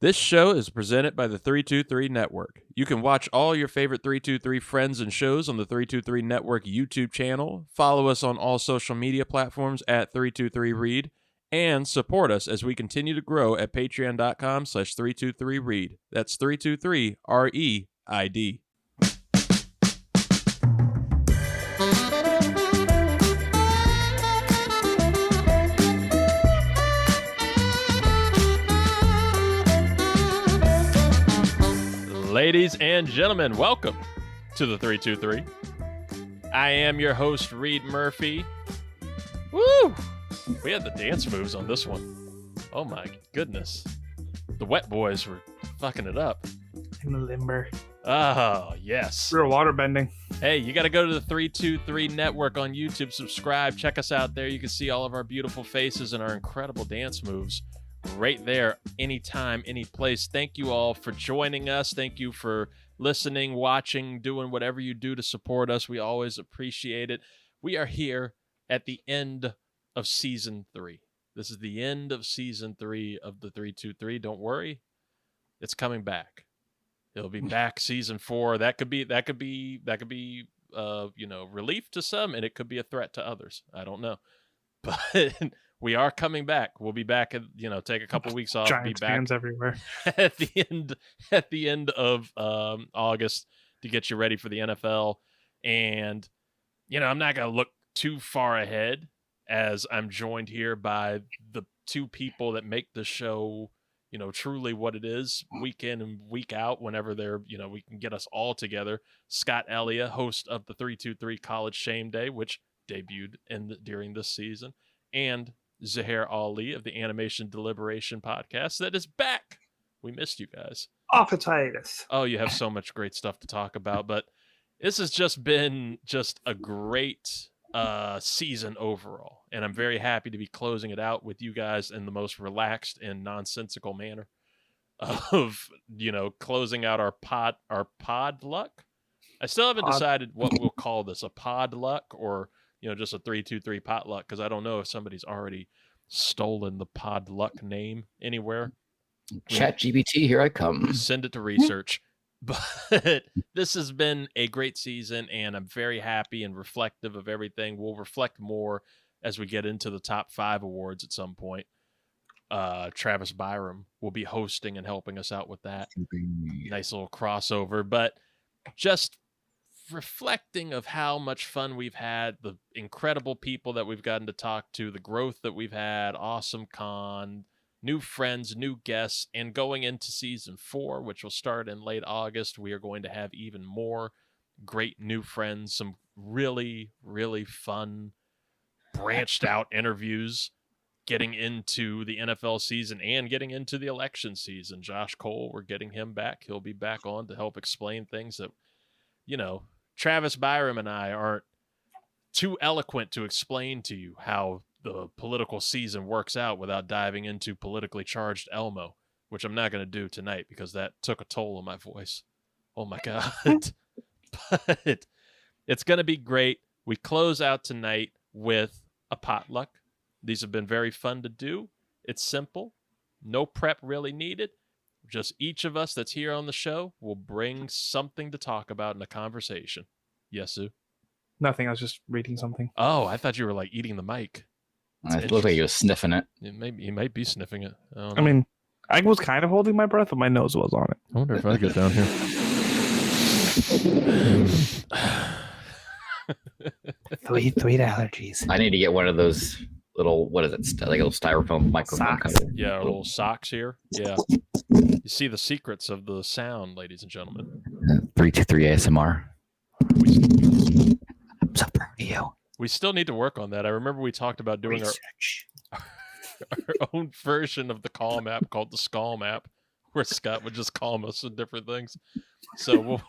This show is presented by the 323 Network. You can watch all your favorite 323 friends and shows on the 323 Network YouTube channel, follow us on all social media platforms at 323Reid, and support us as we continue to grow at patreon.com/323Reid. That's 323 REID. Ladies and gentlemen, welcome to the 323. I am your host, Reid Murphy. Woo! We had the dance moves on this one. Oh my goodness. The wet boys were fucking it up. In the limber. Oh, yes. We were water bending. Hey, you got to go to the 323 Network on YouTube, subscribe, check us out there. You can see all of our beautiful faces and our incredible dance moves right there, anytime, any place. Thank you all for joining us. Thank you for listening, watching, doing whatever you do to support us. We always appreciate it. We are here at the end of season 3. This is the end of season 3 of the 323. Don't worry, it's coming back. It'll be back season 4. That could be relief to some, and it could be a threat to others. I don't know, but we are coming back. We'll be back. Take a couple weeks off. Giants be back fans everywhere at the end of August to get you ready for the NFL. And I'm not gonna look too far ahead, as I'm joined here by the two people that make the show, truly what it is, week in and week out. Whenever we can get us all together. Scott Ellia, host of the 323 College Shame Day, which debuted during this season, and Zuhair of the Animation Deliberation podcast that is back. We missed you guys. Off its hiatus. Oh, you have so much great stuff to talk about, but this has just been a great season overall, and I'm very happy to be closing it out with you guys in the most relaxed and nonsensical manner of closing out our pod luck. I still haven't decided what we'll call this, a pod luck or just a 323 potluck, because I don't know if somebody's already stolen the pod luck name anywhere. ChatGPT, here I come. Send it to research. But this has been a great season, and I'm very happy and reflective of everything. We'll reflect more as we get into the top 5 awards at some point. Travis Byram will be hosting and helping us out with that. Nice little crossover. But just reflecting of how much fun we've had, the incredible people that we've gotten to talk to, the growth that we've had, awesome con, new friends, new guests, and going into season 4, which will start in late August, we are going to have even more great new friends, some really, really fun, branched out interviews, getting into the NFL season and getting into the election season. Josh Cole, we're getting him back. He'll be back on to help explain things that, Travis Byram and I aren't too eloquent to explain to you how the political season works out without diving into politically charged Elmo, which I'm not going to do tonight because that took a toll on my voice. Oh my God. But it's going to be great. We close out tonight with a potluck. These have been very fun to do. It's simple. No prep really needed. Just each of us that's here on the show will bring something to talk about in a conversation. Yes, Sue? Nothing. I was just reading something. Oh, I thought you were like eating the mic. It looked like you were sniffing it. You might be sniffing it. I mean, I was kind of holding my breath, but my nose was on it. I wonder if I get down here. Sweet allergies. I need to get one of those little, what is it, like a little styrofoam microphone Socks. cover. Yeah, little socks here. Yeah. You see the secrets of the sound, ladies and gentlemen. 323 ASMR. I'm so proud of you. We still need to work on that. I remember we talked about doing our own version of the Calm app called the Scalm app, where Scott would just calm us with different things. So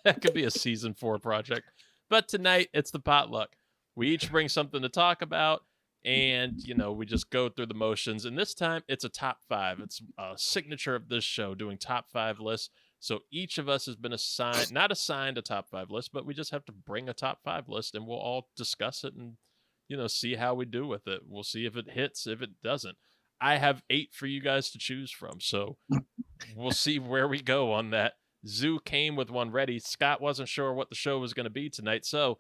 that could be a season 4 project. But tonight, it's the potluck. We each bring something to talk about, and, we just go through the motions. And this time, it's a top 5. It's a signature of this show, doing top 5 lists. So each of us has been not assigned a top 5 list, but we just have to bring a top 5 list, and we'll all discuss it and, see how we do with it. We'll see if it hits, if it doesn't. I have 8 for you guys to choose from. So we'll see where we go on that. Zoo came with one ready. Scott wasn't sure what the show was going to be tonight, so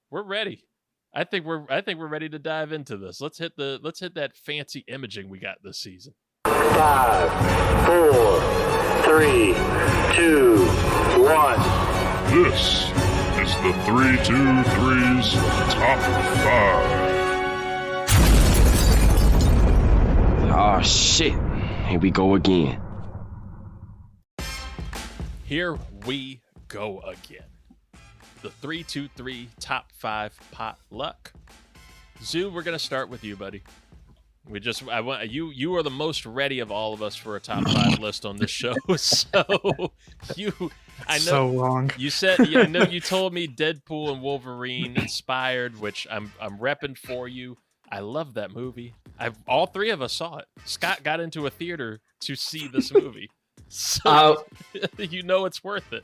we're ready. I think we're ready to dive into this. Let's hit that fancy imaging we got this season. 5, 4, 3, 2, 1. This is the 323's Top 5. Oh shit. Here we go again. Here we go again. The 323 Top 5 potluck. Zoo, we're gonna start with you, buddy. I want you are the most ready of all of us for a top 5 list on this show. So I know So wrong. You said I know you told me Deadpool and Wolverine inspired, which I'm repping for you. I love that movie. All three of us saw it. Scott got into a theater to see this movie. So you know it's worth it.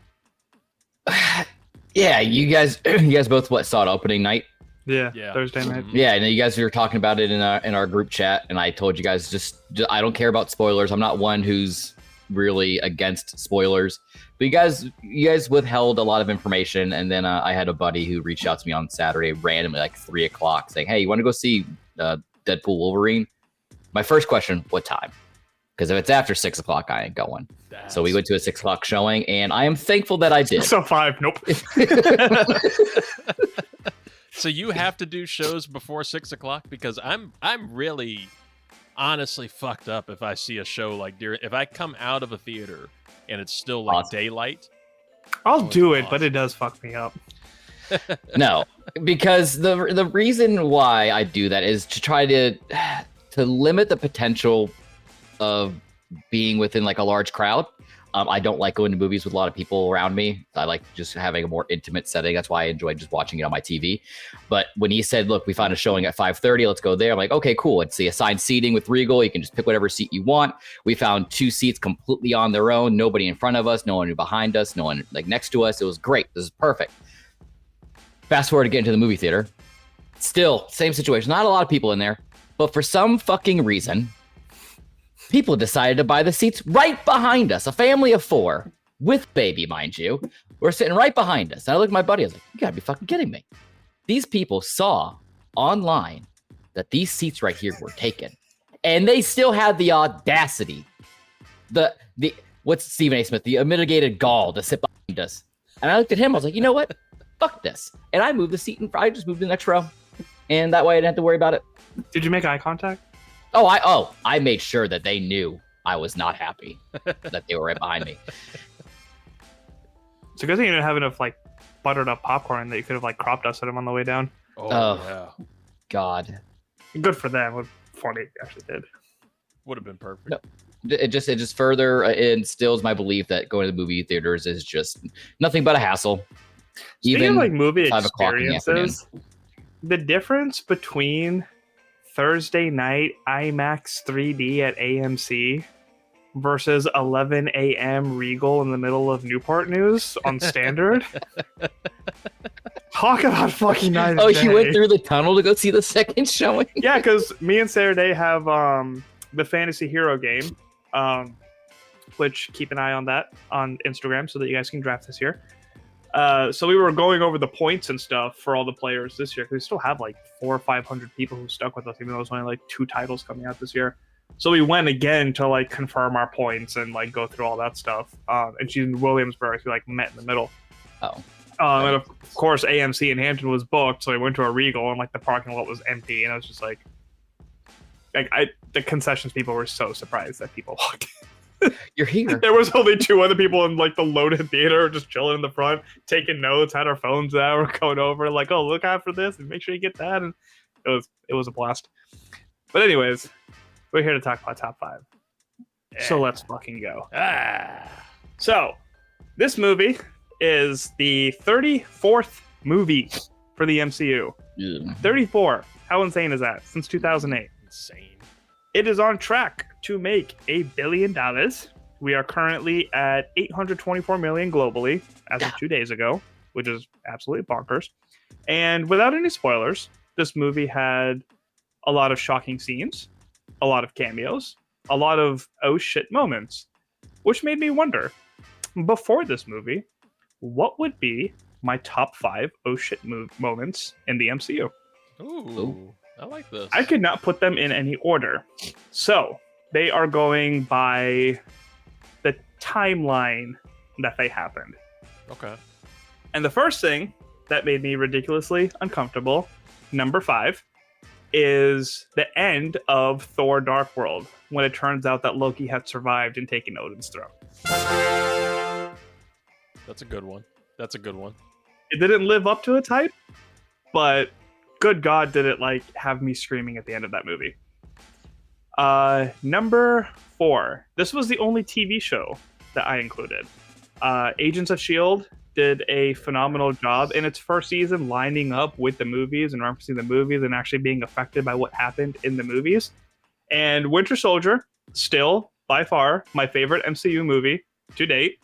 Yeah, you guys both saw it opening night? Yeah, Yeah. Thursday night. Yeah, and you guys were talking about it in our group chat, and I told you guys just I don't care about spoilers. I'm not one who's really against spoilers, but you guys withheld a lot of information, and then I had a buddy who reached out to me on Saturday randomly, like 3:00, saying, "Hey, you want to go see Deadpool Wolverine?" My first question: what time? Because if it's after 6:00, I ain't going. So we went to a 6:00 showing, and I am thankful that I did. So 5, nope. So you have to do shows before 6:00 because I'm really honestly fucked up if I see a show like if I come out of a theater and it's still like Awesome. daylight. I'll do it, awesome. but it does fuck me up. No, because the reason why I do that is to try to limit the potential of being within like a large crowd. I don't like going to movies with a lot of people around me. I like just having a more intimate setting. That's why I enjoy just watching it on my TV. But when he said, "Look, we found a showing at 5:30, let's go there," I'm like, okay, cool. It's the assigned seating with Regal. You can just pick whatever seat you want. We found 2 seats completely on their own. Nobody in front of us, no one behind us, no one like next to us. It was great. This is perfect. Fast forward to get into the movie theater. Still, same situation. Not a lot of people in there. But for some fucking reason, people decided to buy the seats right behind us. A family of 4 with baby, mind you, were sitting right behind us. And I looked at my buddy. I was like, "You gotta be fucking kidding me." These people saw online that these seats right here were taken, and they still had the audacity, what's Stephen A. Smith, the unmitigated gall to sit behind us. And I looked at him. I was like, "You know what? Fuck this." And I moved the seat, and I just moved to the next row, and that way I didn't have to worry about it. Did you make eye contact? I made sure that they knew I was not happy that they were right behind me. It's a good thing you didn't have enough like buttered up popcorn that you could have like cropped us at them on the way down. Oh, yeah. God, Good for them. What funny they actually did. Would have been perfect. No. it just further instills my belief that going to the movie theaters is just nothing but a hassle. Speaking of like movie 5 o'clock in the afternoon. experiences, the difference between Thursday night IMAX 3D at AMC versus 11 a.m. Regal in the middle of Newport News on Standard. Talk about fucking night and Oh, day. you went through the tunnel to go see the second showing? Yeah, because me and Sarah Day have the Fantasy Hero game, which keep an eye on that on Instagram so that you guys can draft this year. So we were going over the points and stuff for all the players this year because we still have like 400 or 500 people who stuck with us, even though there's only like 2 titles coming out this year. So we went again to like confirm our points and like go through all that stuff. And she's in Williamsburg, so we like met in the middle. Oh. And of course, AMC in Hampton was booked, so we went to a Regal and like the parking lot was empty, and I was just like the concessions people were so surprised that people walked in. You're here. There was only 2 other people in like the loaded theater just chilling in the front, taking notes, had our phones out, we're going over like, "Oh, look out for this and make sure you get that." And it was a blast. But anyways, we're here to talk about top 5. So let's fucking go. So this movie is the 34th movie for the MCU. Yeah. 34. How insane is that? Since 2008. Insane. It is on track to make $1 billion. We are currently at 824 million globally as of 2 days ago, which is absolutely bonkers. And without any spoilers, this movie had a lot of shocking scenes, a lot of cameos, a lot of oh shit moments. which made me wonder, before this movie, what would be my top 5 oh shit moments in the MCU? Ooh, I like this. I could not put them in any order. So they are going by the timeline that they happened. Okay. And the first thing that made me ridiculously uncomfortable, number 5, is the end of Thor Dark World, when it turns out that Loki had survived and taken Odin's throne. That's a good one. That's a good one. It didn't live up to its hype, but good God, did it like have me screaming at the end of that movie. Number 4. This was the only TV show that I included. Agents of S.H.I.E.L.D. did a phenomenal job in its first season lining up with the movies and referencing the movies and actually being affected by what happened in the movies. And Winter Soldier, still by far my favorite MCU movie to date.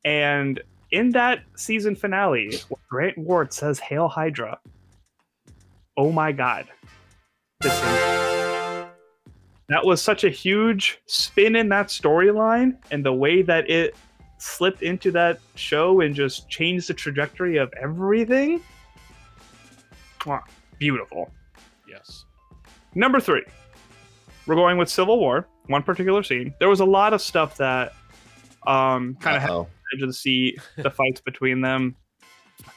And in that season finale, when Grant Ward says Hail Hydra, oh my God. That was such a huge spin in that storyline, and the way that it slipped into that show and just changed the trajectory of everything. Beautiful. Yes. Number 3. We're going with Civil War. One particular scene. There was a lot of stuff that kind of had the edge of the seat, the fights between them.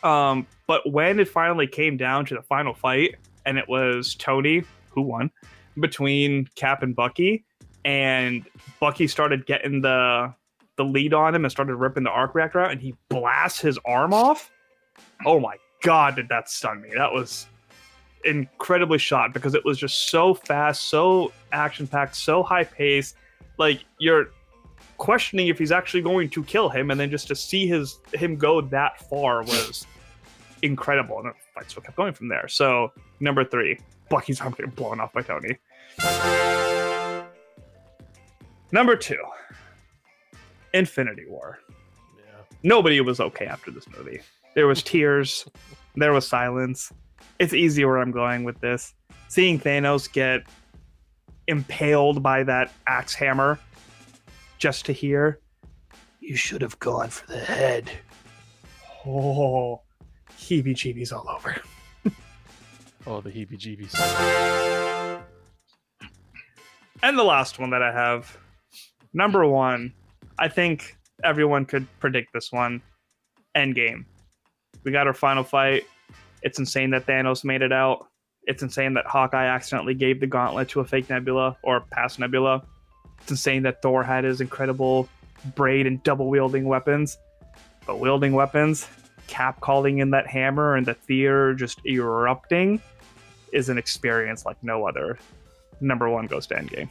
But when it finally came down to the final fight, and it was Tony who won between Cap and Bucky, and Bucky started getting the lead on him and started ripping the arc reactor out, and he blasts his arm off. Oh my God, did that stun me. That was incredibly shot because it was just so fast, so action-packed, so high-paced. Like, you're questioning if he's actually going to kill him, and then just to see him go that far was incredible, and the fight still kept going from there. So, number 3, Bucky's arm getting blown off by Tony. Number 2, Infinity War. Yeah. Nobody was okay after this movie. There was tears. There was silence. It's easy where I'm going with this. Seeing Thanos get impaled by that axe hammer, just to hear, "You should have gone for the head." Oh, heebie-jeebies all over. Oh, the heebie-jeebies. And the last one that I have, number 1, I think everyone could predict this one. Endgame. We got our final fight. It's insane that Thanos made it out. It's insane that Hawkeye accidentally gave the gauntlet to a fake Nebula, or past Nebula. It's insane that Thor had his incredible braid and double-wielding weapons. But wielding weapons, Cap calling in that hammer, and the theater just erupting is an experience like no other. Number 1 goes to Endgame.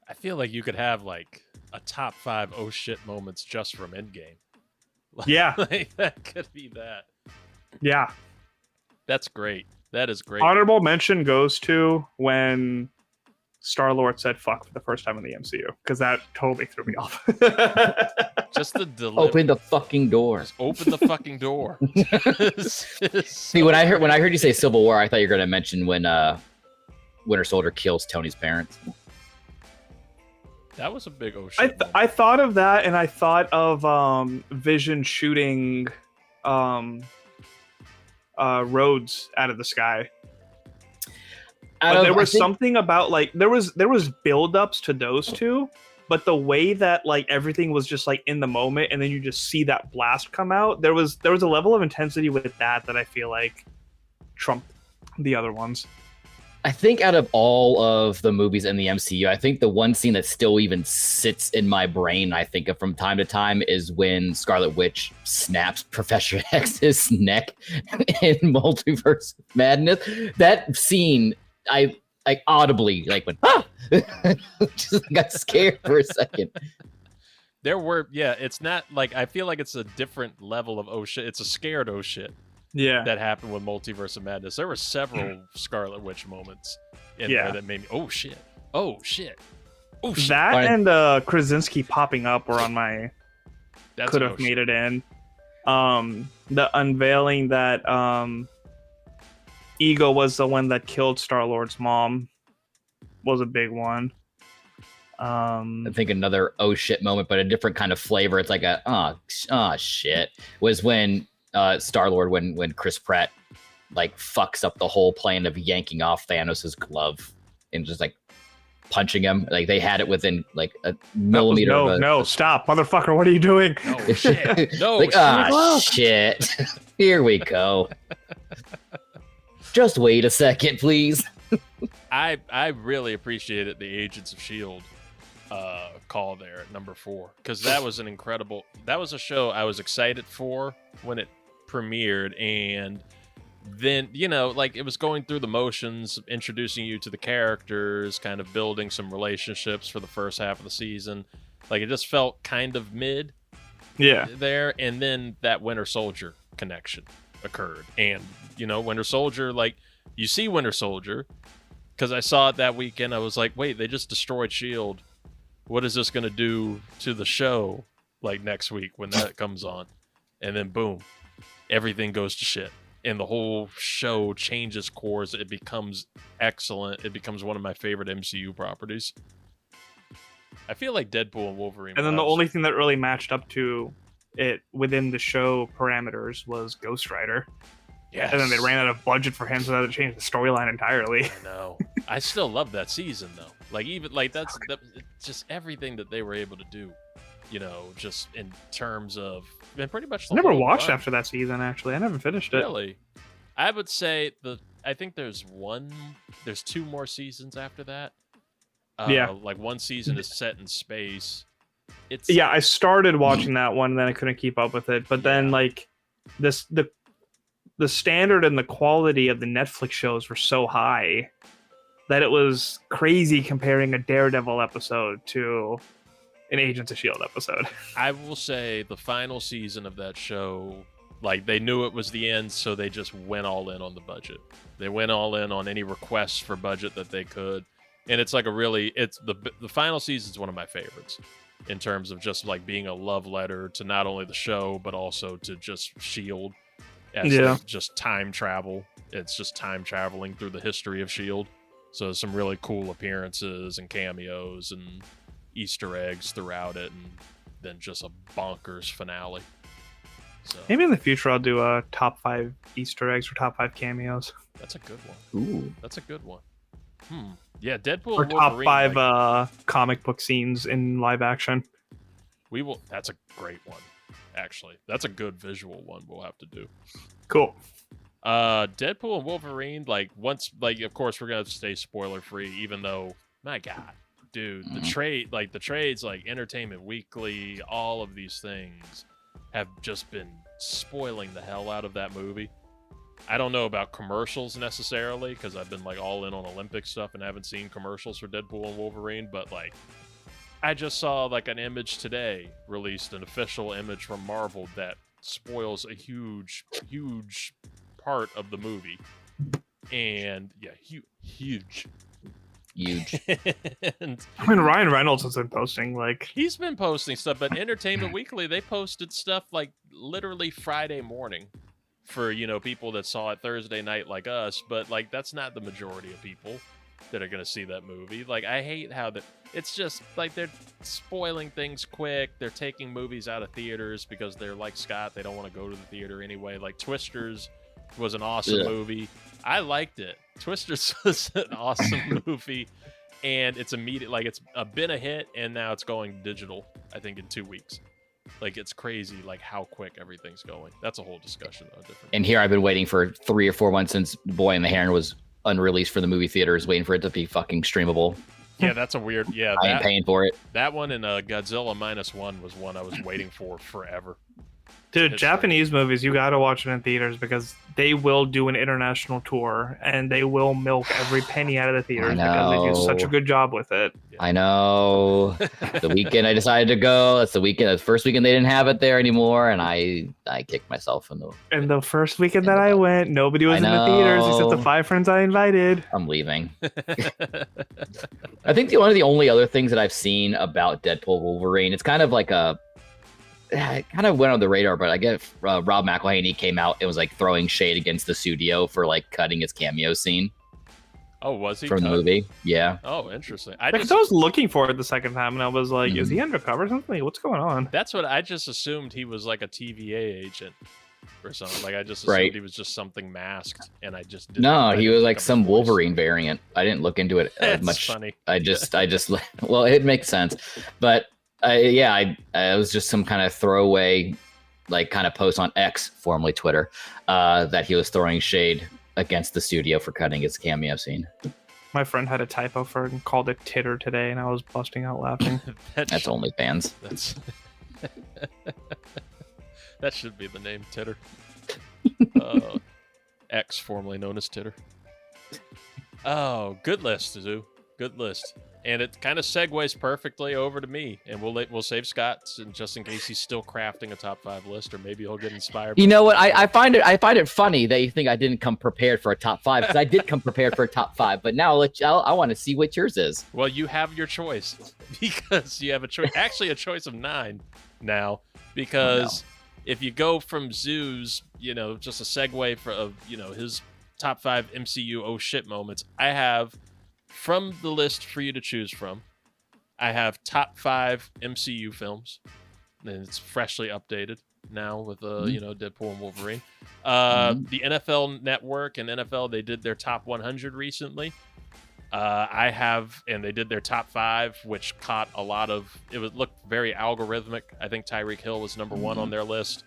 I feel like you could have like a top 5 oh shit moments just from Endgame. Yeah. Like, that could be that. Yeah. That's great. That is great. Honorable mention goes to when Star-Lord said fuck for the first time in the MCU, because that totally threw me off. Just the delivery. Open the fucking door. Open the fucking door. See, when I heard you say Civil War, I thought you were going to mention when Winter Soldier kills Tony's parents. That was a big oh shit. I thought of that, and I thought of Vision shooting Rhodes out of the sky. But there was something about, like, there was build-ups to those two, but the way that, like, everything was just like in the moment, and then you just see that blast come out, there was a level of intensity with that I feel like trumped the other ones. I think out of all of the movies in the MCU, I think the one scene that still even sits in my brain, I think of from time to time, is when Scarlet Witch snaps Professor X's neck in Multiverse Madness. That scene, I like audibly like went, ah! Just got scared for a second. There were, yeah, it's not like, I feel like it's a different level of oh shit. It's a scared oh shit. Yeah, that happened with Multiverse of Madness. There were several Scarlet Witch moments in there that made me, oh shit, oh shit, oh shit. That and Krasinski popping up were on my could have made it in. The unveiling that Ego was the one that killed Star-Lord's mom was a big one. I think another oh shit moment, but a different kind of flavor. It's like a oh shit was when Star-Lord when Chris Pratt like fucks up the whole plan of yanking off Thanos' glove and just like punching him. Like they had it within like a millimeter. No, stop, motherfucker! What are you doing? Oh shit! No, like shit! Here we go. Just wait a second, please. I really appreciated the Agents of S.H.I.E.L.D. Call there at number 4 because that was a show I was excited for when it premiered, and then like it was going through the motions, introducing you to the characters, kind of building some relationships for the first half of the season. Like it just felt kind of mid there, and then that Winter Soldier connection occurred, and Winter Soldier, like you see Winter Soldier because I saw it that weekend. I was like, wait, they just destroyed S.H.I.E.L.D. What is this going to do to the show like next week when that comes on? And then boom, everything goes to shit. And the whole show changes course. It becomes excellent. It becomes one of my favorite MCU properties. I feel like Deadpool and Wolverine. And then the only thing that really matched up to it within the show parameters was Ghost Rider. Yes. And then they ran out of budget for him, so they had to change the storyline entirely. I know. I still love that season though. Like even like that's just everything that they were able to do. Just in terms of pretty much. I never watched after that season. Actually, I never finished it. Really, I would say I think there's 2 more seasons after that. Like one season is set in space. I started watching that one, and then I couldn't keep up with it. But then like the standard and the quality of the Netflix shows were so high that it was crazy comparing a Daredevil episode to an Agents of S.H.I.E.L.D. episode. I will say the final season of that show, like they knew it was the end, so they just went all in on the budget. They went all in on any requests for budget that they could. And it's like the final season is one of my favorites in terms of just like being a love letter to not only the show, but also to just S.H.I.E.L.D. as like just time travel. It's just time traveling through the history of S.H.I.E.L.D. So some really cool appearances and cameos and Easter eggs throughout it, and then just a bonkers finale. So maybe in the future I'll do a top 5 Easter eggs or top 5 cameos. That's a good one. Ooh, that's a good one. Yeah, Deadpool or and Wolverine, top 5 comic book scenes in live action. We will. That's a great one. Actually, that's a good visual one. We'll have to do. Cool. Deadpool and Wolverine. Like once, like of course we're gonna stay spoiler free, even though my God. Dude, the trades like Entertainment Weekly, all of these things have just been spoiling the hell out of that movie. I don't know about commercials necessarily because I've been like all in on Olympic stuff and haven't seen commercials for Deadpool and Wolverine, but like I just saw like an image today, released an official image from Marvel that spoils a huge part of the movie. And yeah, huge. And, I mean, Ryan Reynolds has been posting he's been posting stuff, but Entertainment Weekly, they posted stuff like literally Friday morning for people that saw it Thursday night like us, but like that's not the majority of people that are gonna see that movie. Like I hate how it's just like they're spoiling things quick. They're taking movies out of theaters because they're like Scott, they don't want to go to the theater anyway. Like Twisters was an awesome movie. I liked it. Twisters was an awesome movie, and it's immediate. Like it's been a hit, and now it's going digital. I think in 2 weeks. Like it's crazy, like how quick everything's going. That's a whole discussion. And here I've been waiting for 3 or 4 months since Boy and the Heron was unreleased for the movie theaters, waiting for it to be fucking streamable. Yeah, that's a weird. Yeah, I ain't paying for it. That one and Godzilla -1 was one I was waiting for forever. Dude, Japanese movies, you gotta watch it in theaters because they will do an international tour and they will milk every penny out of the theaters because they do such a good job with it. I know. The weekend I decided to go, that's the first weekend they didn't have it there anymore, and I kicked myself in the. And the first weekend that I went, nobody was in the theaters except the 5 friends I invited. I'm leaving. I think one of the only other things that I've seen about Deadpool Wolverine, it's kind of like it kind of went on the radar, but I guess Rob McElhenney came out and was like throwing shade against the studio for like cutting his cameo scene. Oh, was he from the cut? movie. Yeah. Oh, interesting. Because I was looking for it the second time, and I was like, "Is he undercover or something? Like, what's going on?" That's what I just assumed. He was like a TVA agent or something. Like I just assumed Right. he was just something masked, and I just didn't. No, I he didn't was pick like up his some voice. Wolverine variant. I didn't look into it That's much. funny. I just well, it makes sense. But it was just some kind of throwaway, like kind of post on X, formerly Twitter, that he was throwing shade against the studio for cutting his cameo scene. My friend had a typo for it and called it titter today, and I was busting out laughing. That's OnlyFans. That's that should be the name, Titter. X, formerly known as Titter. Oh, good list, Zoo. Good list. And it kind of segues perfectly over to me, and we'll save Scott's, and just in case he's still crafting a top 5 list, or maybe he'll get inspired. You know what? I find it funny that you think I didn't come prepared for a top 5, because I did come prepared for a top 5. But now I want to see what yours is. Well, you have your choice because you have a choice. Actually, a choice of 9 now, because if you go from Zoo's, just a segue for his top 5 MCU oh shit moments, I have. From the list for you to choose from, I have top 5 MCU films, and it's freshly updated now with Deadpool and Wolverine. The NFL Network and NFL, they did their top 100 recently. And they did their top 5, which caught a lot of. It looked very algorithmic. I think Tyreek Hill was number 1 on their list.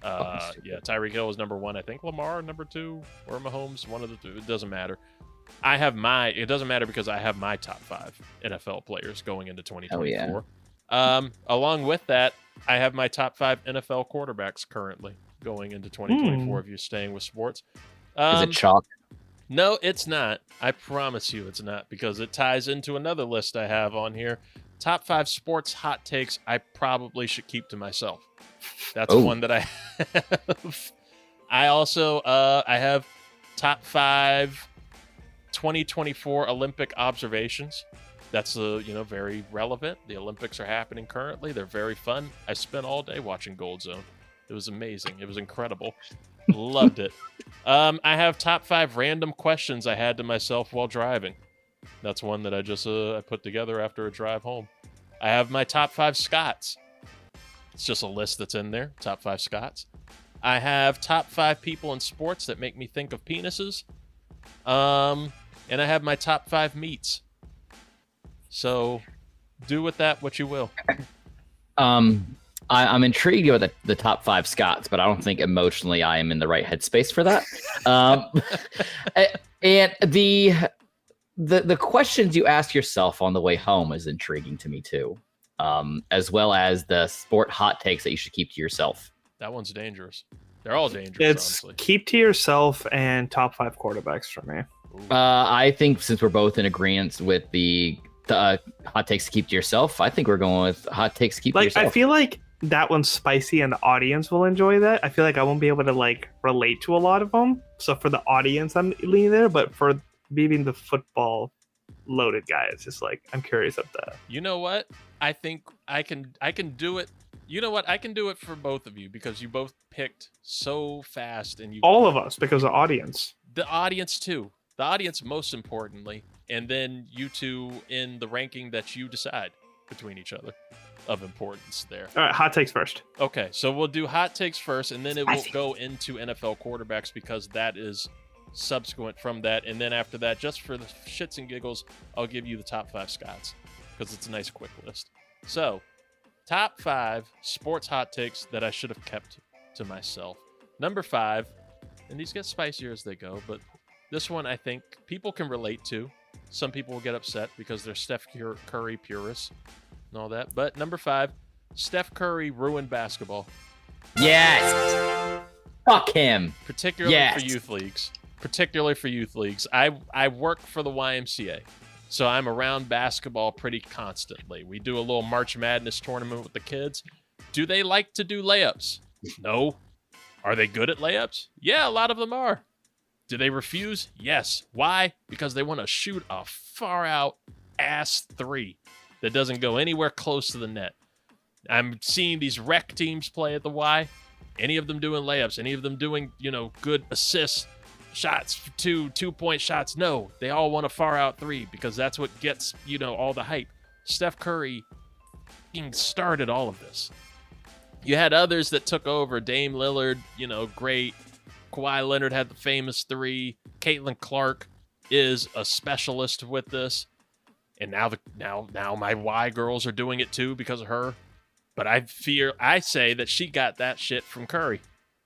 Tyreek Hill was number 1. I think Lamar number 2 or Mahomes, one of the two. It doesn't matter. It doesn't matter because I have my top 5 NFL players going into 2024. Oh, yeah. Along with that, I have my top 5 NFL quarterbacks currently going into 2024. If you're staying with sports, Is it chalk? No, it's not. I promise you, it's not, because it ties into another list I have on here. Top 5 sports hot takes I probably should keep to myself. That's one that I have. I also I have top 5. 2024 Olympic observations. That's very relevant. The Olympics are happening currently. They're very fun. I spent all day watching Gold Zone. It was amazing. It was incredible. Loved it. I have top 5 random questions I had to myself while driving. That's one that I just I put together after a drive home. I have my top 5 Scots. It's just a list that's in there. Top 5 Scots. I have top 5 people in sports that make me think of penises. And I have my top 5 meats. So, do with that what you will. I'm intrigued with the top 5 Scots, but I don't think emotionally I am in the right headspace for that. And the questions you ask yourself on the way home is intriguing to me too, as well as the sport hot takes that you should keep to yourself. That one's dangerous. They're all dangerous. It's honestly. Keep to yourself and top 5 quarterbacks for me. I think since we're both in agreement with the hot takes to keep to yourself, I think we're going with hot takes to keep to yourself. I feel like that one's spicy and the audience will enjoy that. I feel like I won't be able to relate to a lot of them. So for the audience, I'm leaning there. But for being the football loaded guy, it's just I'm curious of that. You know what? I think I can do it. You know what? I can do it for both of you because you both picked so fast, and all of us because of audience. The audience too. The audience most importantly, and then you two in the ranking that you decide between each other of importance there. All right, hot takes first. Okay, so we'll do hot takes first, and then it will go into NFL quarterbacks because that is subsequent from that. And then after that, just for the shits and giggles, I'll give you the top 5 Scots because it's a nice quick list. So, top 5 sports hot takes that I should have kept to myself. Number 5, and these get spicier as they go, but this one I think people can relate to. Some people will get upset because they're Steph Curry purists and all that. But number 5, Steph Curry ruined basketball. Yes. Fuck him. Particularly for youth leagues. I work for the YMCA, so I'm around basketball pretty constantly. We do a little March Madness tournament with the kids. Do they like to do layups? No. Are they good at layups? Yeah, a lot of them are. Do they refuse? Yes. Why? Because they want to shoot a far-out ass 3 that doesn't go anywhere close to the net. I'm seeing these rec teams play at the Y. Any of them doing layups, any of them doing, good assists, shots, 2-point shots. No, they all want a far out 3 because that's what gets, all the hype. Steph Curry started all of this. You had others that took over. Dame Lillard, great. Kawhi Leonard had the famous 3. Caitlin Clark is a specialist with this. And now my Y girls are doing it too because of her. But I say that she got that shit from Curry.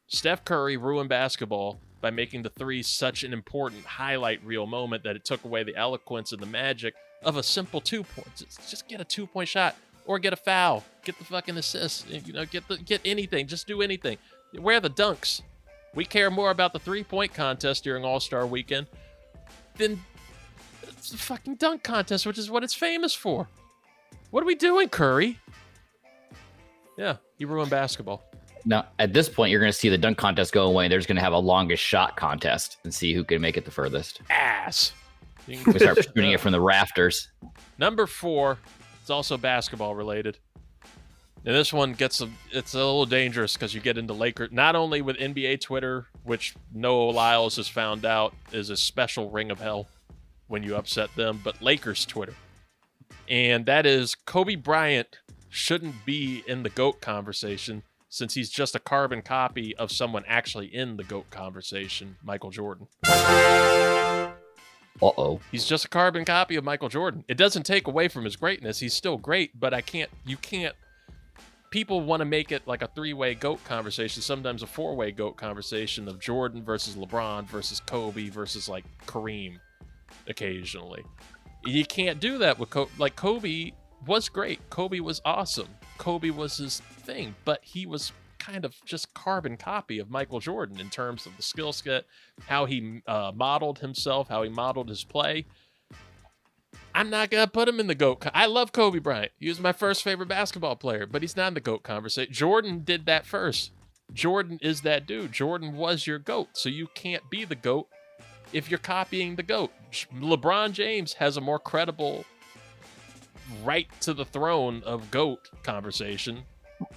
Steph Curry ruined basketball by making the 3 such an important highlight reel moment that it took away the eloquence and the magic of a simple 2 points. Just get a 2-point shot or get a foul, get the fucking assist, get anything, just do anything. Wear the dunks. We care more about the 3-point contest during All-Star Weekend than the fucking dunk contest, which is what it's famous for. What are we doing, Curry? Yeah, he ruined basketball. Now, at this point, you're going to see the dunk contest go away. And they're just going to have a longest shot contest and see who can make it the furthest. Ass. We start shooting it from the rafters. Number 4, it's also basketball related. And this one it's a little dangerous because you get into Lakers, not only with NBA Twitter, which Noah Lyles has found out is a special ring of hell when you upset them, but Lakers Twitter. And that is Kobe Bryant shouldn't be in the GOAT conversation since he's just a carbon copy of someone actually in the GOAT conversation, Michael Jordan. Uh-oh. He's just a carbon copy of Michael Jordan. It doesn't take away from his greatness. He's still great, but you can't. People want to make it like a 3-way GOAT conversation, sometimes a 4-way GOAT conversation of Jordan versus LeBron versus Kobe versus like Kareem occasionally. You can't do that with Kobe. Like Kobe was great. Kobe was awesome. Kobe was his thing, but he was kind of just carbon copy of Michael Jordan in terms of the skill set, how he modeled himself, how he modeled his play. I'm not going to put him in the GOAT. I love Kobe Bryant. He was my first favorite basketball player, but he's not in the GOAT conversation. Jordan did that first. Jordan is that dude. Jordan was your GOAT, so you can't be the GOAT if you're copying the GOAT. LeBron James has a more credible right to the throne of GOAT conversation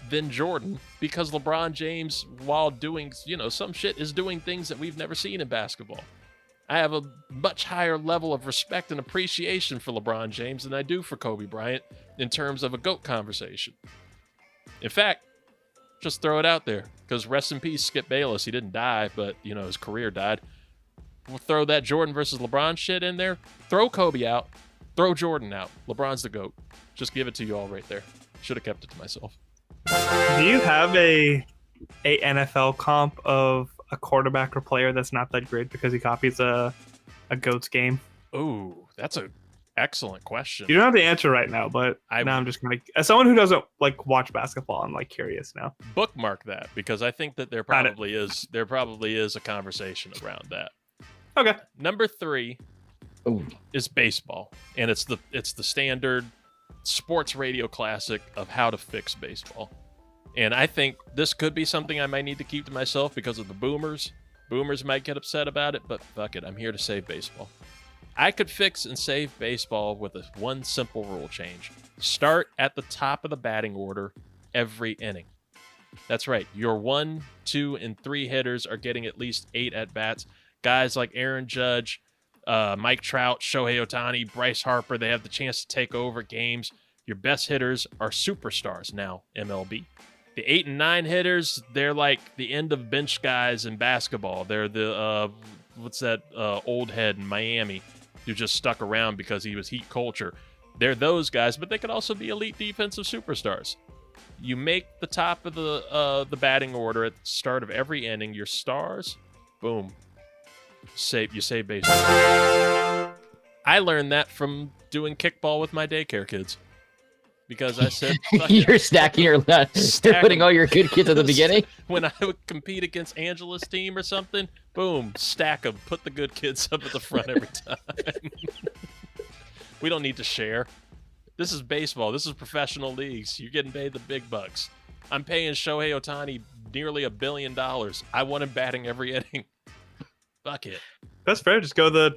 than Jordan because LeBron James, while doing, some shit, is doing things that we've never seen in basketball. I have a much higher level of respect and appreciation for LeBron James than I do for Kobe Bryant in terms of a GOAT conversation. In fact, just throw it out there because rest in peace, Skip Bayless. He didn't die, but, his career died. We'll throw that Jordan versus LeBron shit in there. Throw Kobe out. Throw Jordan out. LeBron's the GOAT. Just give it to you all right there. Should have kept it to myself. Do you have a NFL comp of a quarterback or player that's not that great because he copies a GOAT's game? Ooh, that's an excellent question. You don't have the answer right now, but now I'm just gonna, as someone who doesn't watch basketball, I'm curious now. Bookmark that because I think that there probably is a conversation around that. Okay. Number 3 is baseball, and it's the standard sports radio classic of how to fix baseball. And I think this could be something I might need to keep to myself because of the boomers. Boomers might get upset about it, but fuck it, I'm here to save baseball. I could fix and save baseball with one simple rule change. Start at the top of the batting order every inning. That's right. Your 1, 2, and 3 hitters are getting at least 8 at-bats. Guys like Aaron Judge, Mike Trout, Shohei Ohtani, Bryce Harper, they have the chance to take over games. Your best hitters are superstars now, MLB. The 8 and 9 hitters, they're like the end of bench guys in basketball. They're the, old head in Miami who just stuck around because he was heat culture. They're those guys, but they could also be elite defensive superstars. You make the top of the batting order at the start of every inning. Your stars, boom. You save baseball. I learned that from doing kickball with my daycare kids. Because I said, you're stacking you're putting all your good kids at the beginning. When I would compete against Angela's team or something, boom, stack them, put the good kids up at the front every time. We don't need to share. This is baseball. This is professional leagues. You're getting paid the big bucks. I'm paying Shohei Ohtani nearly $1 billion. I want him batting every inning. Fuck it. That's fair. Just go the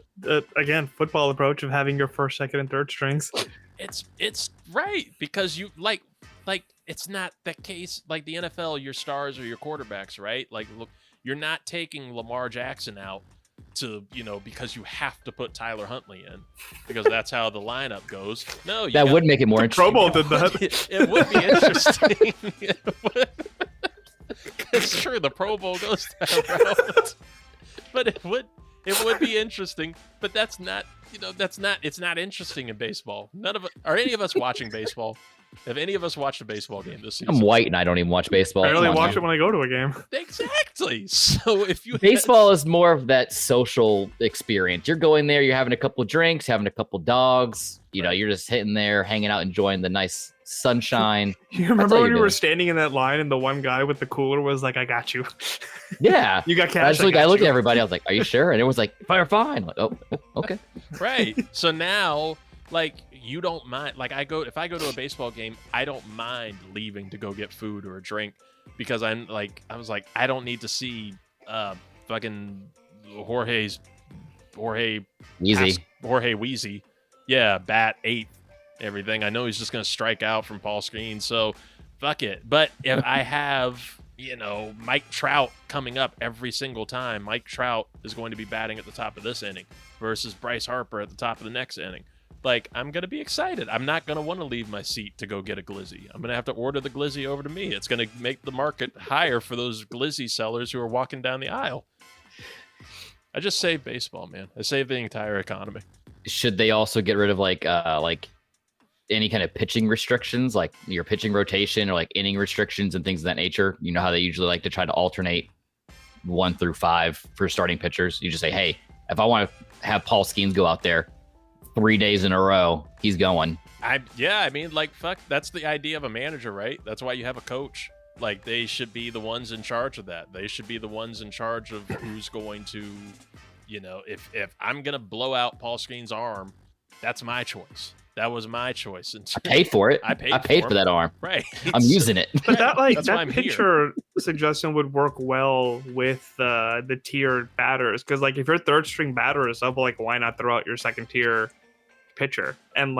football approach of having your first, second, and third strings. It's right because you like it's not the case like the NFL. Your stars are your quarterbacks, right? Like, look, you're not taking Lamar Jackson out to, because you have to put Tyler Huntley in because that's how the lineup goes. No, that would make it more interesting. Pro Bowl did that. It would be interesting. It's true, the Pro Bowl goes that route. But it would be interesting. But that's not, it's not interesting in baseball. Are any of us watching baseball? Have any of us watched a baseball game this season? I'm white and I don't even watch baseball. I only watch it when I go to a game. Exactly. So if you baseball is more of that social experience. You're going there, you're having a couple drinks, having a couple dogs. You're just hitting there, hanging out, enjoying the nice sunshine. You remember when you were standing in that line and the one guy with the cooler was like, "I got you." Yeah, you got cash. I looked at everybody. I was like, "Are you sure?" And it was like, "Fire fine." Like, oh, okay. Right. So now, you don't mind. If I go to a baseball game, I don't mind leaving to go get food or a drink because I was like, I don't need to see fucking Jorge Wheezy. Yeah, bat 8th, everything. I know he's just gonna strike out from Paul Skeens, so fuck it. But if I have, Mike Trout coming up every single time, Mike Trout is going to be batting at the top of this inning versus Bryce Harper at the top of the next inning. I'm going to be excited. I'm not going to want to leave my seat to go get a glizzy. I'm going to have to order the glizzy over to me. It's going to make the market higher for those glizzy sellers who are walking down the aisle. I just saved baseball, man. I saved the entire economy. Should they also get rid of any kind of pitching restrictions, like your pitching rotation or like inning restrictions and things of that nature? You know how they usually like to try to alternate 1 through 5 for starting pitchers. You just say, hey, if I want to have Paul Skeens go out there 3 days in a row, he's going. Fuck, that's the idea of a manager, right? That's why you have a coach. They should be the ones in charge of that. They should be the ones in charge of who's going to, if I'm going to blow out Paul Skeens' arm, that's my choice. That was my choice. I paid for it. I paid for that arm. Right. I'm using it. But that pitcher suggestion would work well with the tiered batters. Because if your third string batter is up, why not throw out your second tier pitcher and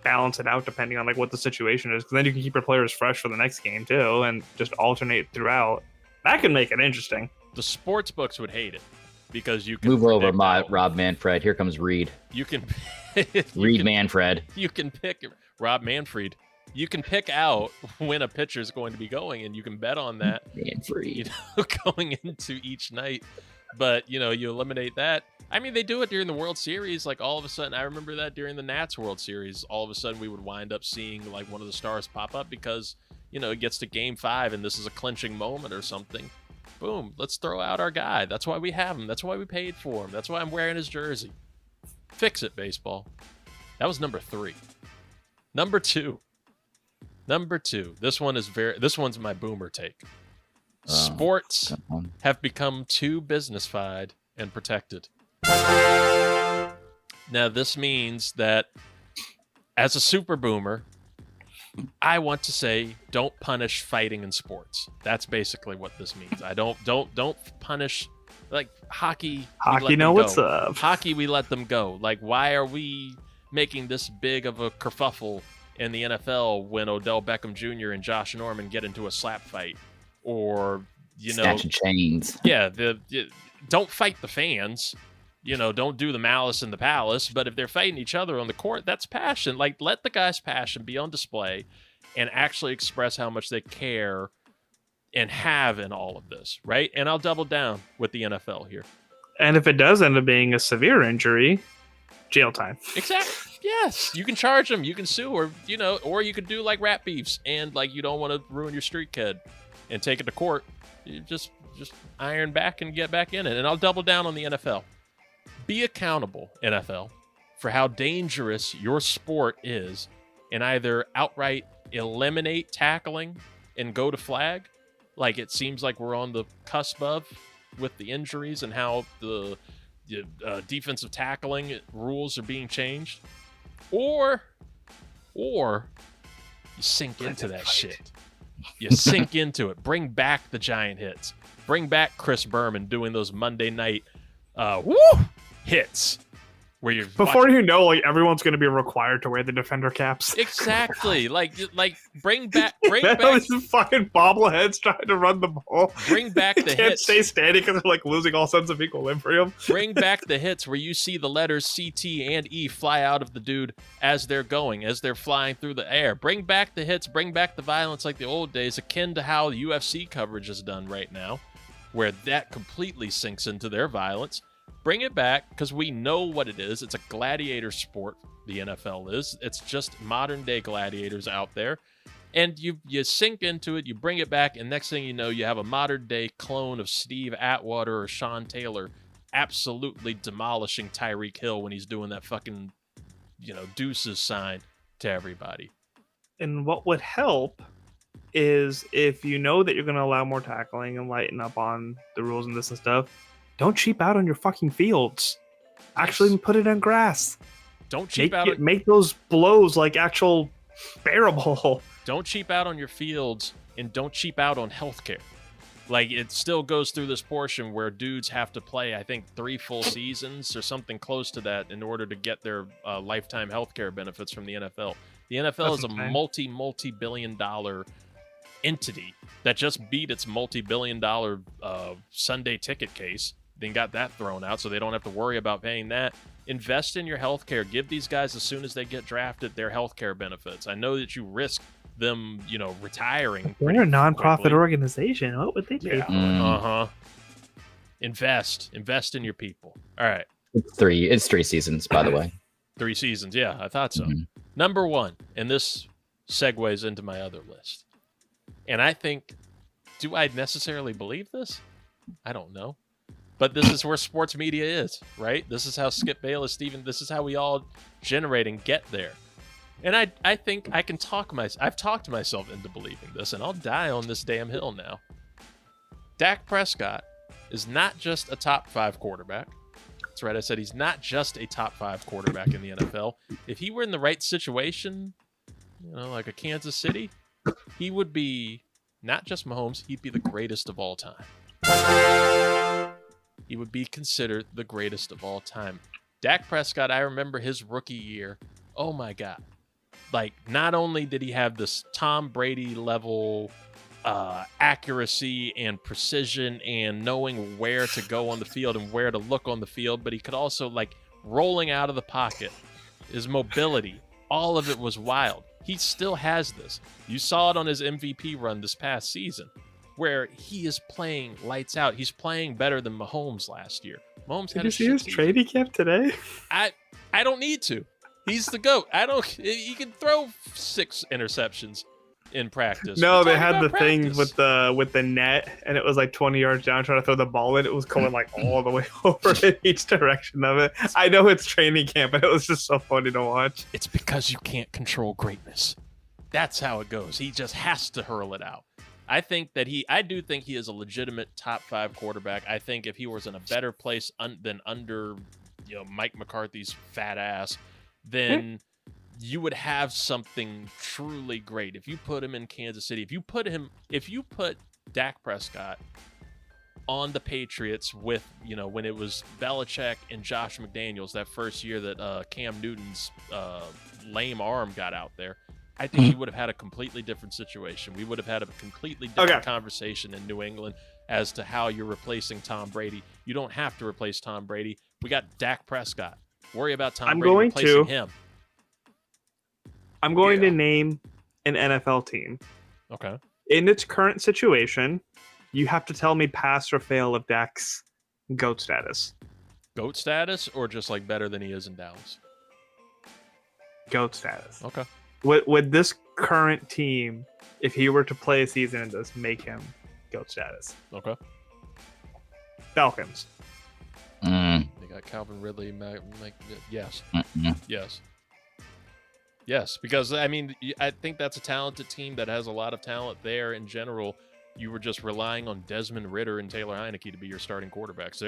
balance it out depending on what the situation is, because then you can keep your players fresh for the next game too and just alternate throughout. That can make it interesting. The sports books would hate it because you can move over Rob Manfred. Here comes Reid. You can Manfred. You can pick Rob Manfred. You can pick out when a pitcher is going to be going, and you can bet on that. Manfred. Going into each night. But you eliminate that. I mean, they do it during the World Series. All of a sudden, I remember that during the Nats World Series, all of a sudden we would wind up seeing one of the stars pop up because it gets to Game 5 and this is a clinching moment or something. Boom, let's throw out our guy. That's why we have him. That's why we paid for him. That's why I'm wearing his jersey. Fix it, baseball. That was number 3. Number two. This one's my boomer take. Sports have become too business-fied and protected. Now, this means that as a super boomer, I want to say don't punish fighting in sports. That's basically what this means. I don't punish hockey. Hockey know what's up. Hockey, we let them go. Why are we making this big of a kerfuffle in the NFL when Odell Beckham Jr. and Josh Norman get into a slap fight? Or snatch and chains. Yeah, don't fight the fans. Don't do the malice in the palace. But if they're fighting each other on the court, that's passion. Let the guy's passion be on display and actually express how much they care and have in all of this, right? And I'll double down with the NFL here. And if it does end up being a severe injury, jail time. Exactly. Yes, you can charge them, you can sue, or or you could do rap beefs, and you don't want to ruin your street cred and take it to court. You just iron back and get back in it. And I'll double down on the NFL. Be accountable, NFL, for how dangerous your sport is, and either outright eliminate tackling and go to flag, it seems like we're on the cusp of with the injuries and how the defensive tackling rules are being changed, or you sink into that shit. You sink into it. Bring back the giant hits. Bring back Chris Berman doing those Monday night hits. where you're Before you know, like everyone's going to be required to wear the defender caps. exactly like bring back These fucking bobbleheads trying to run the ball. bring back the Can't hits. stay standing because they're like losing all sense of equilibrium. Bring back the hits where you see the letters CT and E fly out of the dude as they're flying through the air. Bring back the hits, bring back the violence like the old days, akin to how UFC coverage is done right now, where that completely sinks into their violence. Bring it back, because we know what it is. It's a gladiator sport, the NFL is. It's just modern-day gladiators out there. And you sink into it, you bring it back, and next thing you know, you have a modern-day clone of Steve Atwater or Sean Taylor absolutely demolishing Tyreek Hill when he's doing that fucking, deuces sign to everybody. And what would help is if you know that you're going to allow more tackling and lighten up on the rules and this and stuff, don't cheap out on your fucking fields. Actually put it on grass. Don't cheap out. Make those blows like actual bearable. Don't cheap out on your fields, and don't cheap out on healthcare. Like, it still goes through this portion where dudes have to play, I think, 3 full seasons or something close to that in order to get their lifetime healthcare benefits from the NFL. The NFL is a multi-billion-dollar entity that just beat its multi-billion-dollar Sunday ticket case. Then got that thrown out, so they don't have to worry about paying that. Invest in your healthcare. Give these guys, as soon as they get drafted, their healthcare benefits. I know that you risk them, retiring. They're a non-profit organization. What would they do? Yeah. Invest in your people. All right. It's 3 seasons, by the way. 3 seasons. Yeah, I thought so. Number 1, and this segues into my other list. And I think, do I necessarily believe this? I don't know. But this is where sports media is, right? This is how Skip Bayless, this is how we all generate and get there. And I think I can I've talked myself into believing this, and I'll die on this damn hill now. Dak Prescott is not just a top 5 quarterback. That's right, I said he's not just a top 5 quarterback in the NFL. If he were in the right situation, like a Kansas City, he would be not just Mahomes, he'd be the greatest of all time. He would be considered the greatest of all time. Dak Prescott, I remember his rookie year. Oh my God. Like, not only did he have this Tom Brady level accuracy and precision and knowing where to go on the field and where to look on the field, but he could also, like, rolling out of the pocket, his mobility, all of it was wild. He still has this. You saw it on his MVP run this past season, where he is playing lights out. He's playing better than Mahomes last year. Mahomes had Did you see his training camp today? I don't need to. He's the GOAT. He can throw 6 interceptions in practice. No, they had the thing with the net, and it was like 20 yards down trying to throw the ball in. It was going like all the way over in each direction of it. I know it's training camp, but it was just so funny to watch. It's because you can't control greatness. That's how it goes. He just has to hurl it out. I do think he is a legitimate top 5 quarterback. I think if he was in a better place than under, Mike McCarthy's fat ass, then you would have something truly great. If you put him in Kansas City, if you put Dak Prescott on the Patriots with, when it was Belichick and Josh McDaniels that first year that Cam Newton's lame arm got out there, I think he would have had a completely different situation. We would have had a completely different conversation in New England as to how you're replacing Tom Brady. You don't have to replace Tom Brady. We got Dak Prescott. Worry about Tom Brady replacing him. I'm going to name an NFL team. Okay. In its current situation, you have to tell me pass or fail of Dak's GOAT status. GOAT status, or just like better than he is in Dallas? GOAT status. Okay. Would this current team, if he were to play a season in this, make him GOAT status? Okay. Falcons. They got Calvin Ridley. Yes. Yes, because, I think that's a talented team that has a lot of talent there in general. You were just relying on Desmond Ridder and Taylor Heineke to be your starting quarterbacks.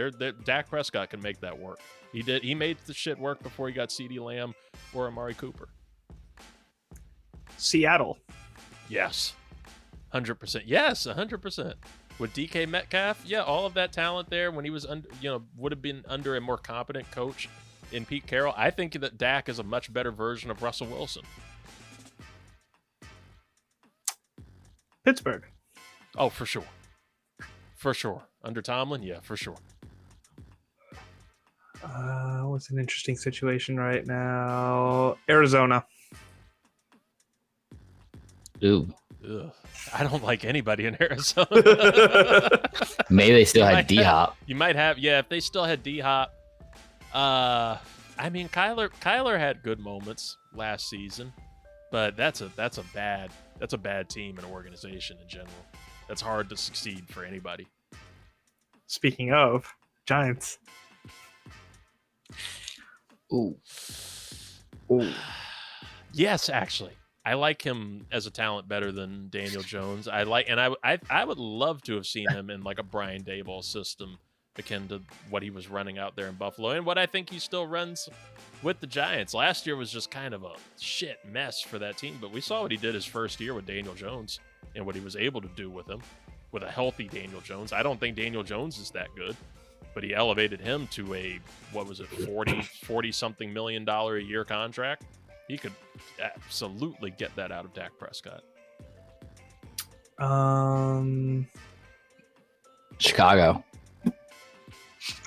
Dak Prescott can make that work. He did. He made the shit work before he got CeeDee Lamb or Amari Cooper. Seattle. Yes. 100%. Yes, 100%. With DK Metcalf, all of that talent there when he was would have been under a more competent coach in Pete Carroll. I think that Dak is a much better version of Russell Wilson. Pittsburgh. Oh, for sure. For sure. Under Tomlin, yeah, for sure. What's an interesting situation right now? Arizona. Ooh. Ugh. I don't like anybody in Arizona. Maybe they still had D-Hop. You might have, yeah, if they still had D-Hop. I mean, Kyler had good moments last season, but that's a bad team and organization in general. That's hard to succeed for anybody. Speaking of Giants. Ooh. Yes, actually. I like him as a talent better than Daniel Jones. I would love to have seen him in like a Brian Daboll system akin to what he was running out there in Buffalo and what I think he still runs with the Giants. Last year was just kind of a shit mess for that team, but we saw what he did his first year with Daniel Jones and what he was able to do with him with a healthy Daniel Jones. I don't think Daniel Jones is that good, but he elevated him to a, what was it, 40 something $40 million a year contract. He could absolutely get that out of Dak Prescott. Chicago.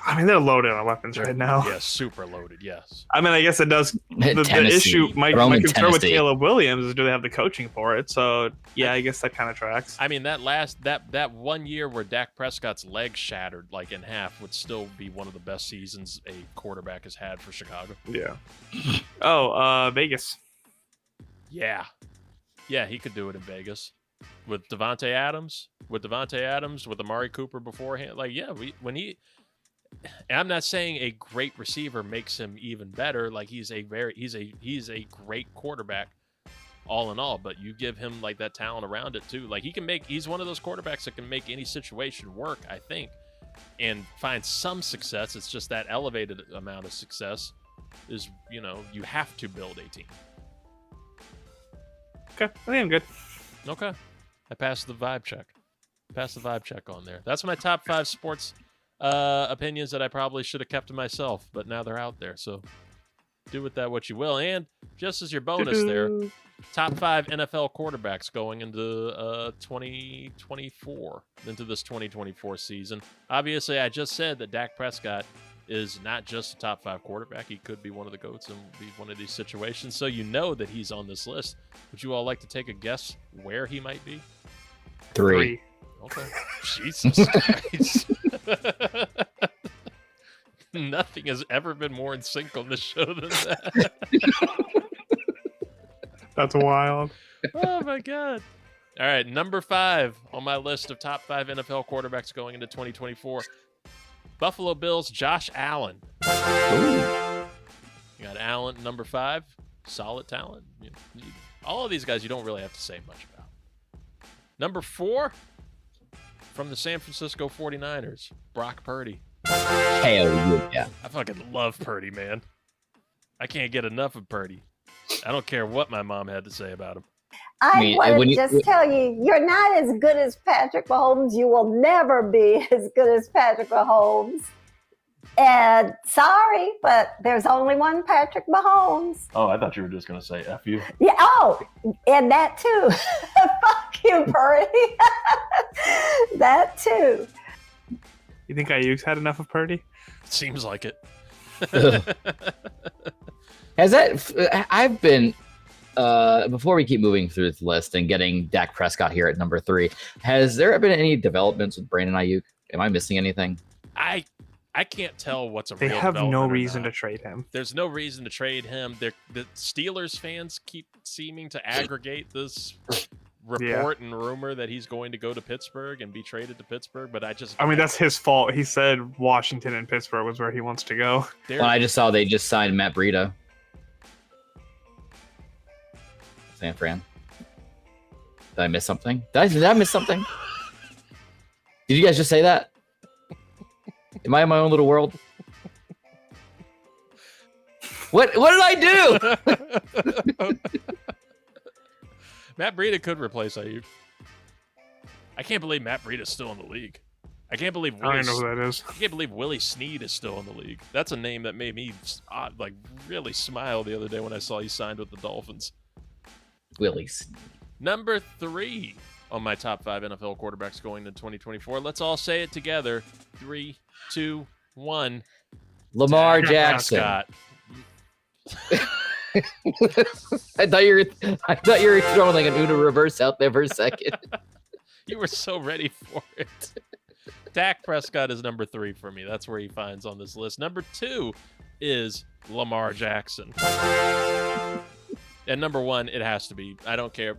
I mean, they're loaded on weapons right now. Yeah, super loaded, yes. I mean, I guess it does. The issue, my concern with Caleb Williams is, do they have the coaching for it? So, yeah, I guess that kind of tracks. I mean, that 1 year where Dak Prescott's leg shattered like in half would still be one of the best seasons a quarterback has had for Chicago. Yeah. Oh, Vegas. Yeah, he could do it in Vegas with Devontae Adams, with Amari Cooper beforehand. Like, yeah, I'm not saying a great receiver makes him even better. Like, he's a great quarterback all in all, but you give him like that talent around it too. Like, he's one of those quarterbacks that can make any situation work, I think, and find some success. It's just that elevated amount of success is, you have to build a team. Okay, I think I'm good. Okay. I passed the vibe check. On there. That's my top 5 sports opinions that I probably should have kept to myself, but now they're out there. So do with that what you will. And just as your bonus there, top 5 NFL quarterbacks going into 2024, into this 2024 season. Obviously, I just said that Dak Prescott is not just a top 5 quarterback. He could be one of the GOATs and be one of these situations. So you know that he's on this list. Would you all like to take a guess where he might be? 3. Okay. Jesus Christ. Nothing has ever been more in sync on this show than that. That's wild. Oh, my God. All right, number 5 on my list of top 5 NFL quarterbacks going into 2024. Buffalo Bills, Josh Allen. You got Allen, number 5. Solid talent. All of these guys you don't really have to say much about. Number 4, from the San Francisco 49ers, Brock Purdy. Hell yeah. I fucking love Purdy, man. I can't get enough of Purdy. I don't care what my mom had to say about him. I want to just tell you, you're not as good as Patrick Mahomes. You will never be as good as Patrick Mahomes. And sorry, but there's only one Patrick Mahomes. Oh, I thought you were just going to say F you. Yeah. Oh, and that too. Fuck you, Purdy. That too. You think Ayuk's had enough of Purdy? Seems like it. I've been, before we keep moving through this list and getting Dak Prescott here at number 3, has there been any developments with Brandon Ayuk? Am I missing anything? I can't tell what's a They real have no development or reason not. to trade him. There's no reason to trade him. The Steelers fans keep seeming to aggregate this report and rumor that he's going to go to Pittsburgh and be traded to Pittsburgh, but I mean, that's his fault. He said Washington and Pittsburgh was where he wants to go. Well, I just saw they just signed Matt Breida. San Fran. Did I miss something? Did I miss something? Did you guys just say that? Am I in my own little world? What did I do? Matt Breida could replace Ayuk. I can't believe Matt Breida's still in the league. I can't believe I don't know who that is. I can't believe Willie Snead is still in the league. That's a name that made me like really smile the other day when I saw he signed with the Dolphins. Willie Snead. Number 3 on my top 5 NFL quarterbacks going into 2024. Let's all say it together. 3, 2, 1. Lamar Dak Jackson. Prescott. I thought you were throwing like an Uno reverse out there for a second. You were so ready for it. Dak Prescott is number 3 for me. That's where he finds on this list. Number 2 is Lamar Jackson. And number 1, it has to be. I don't care.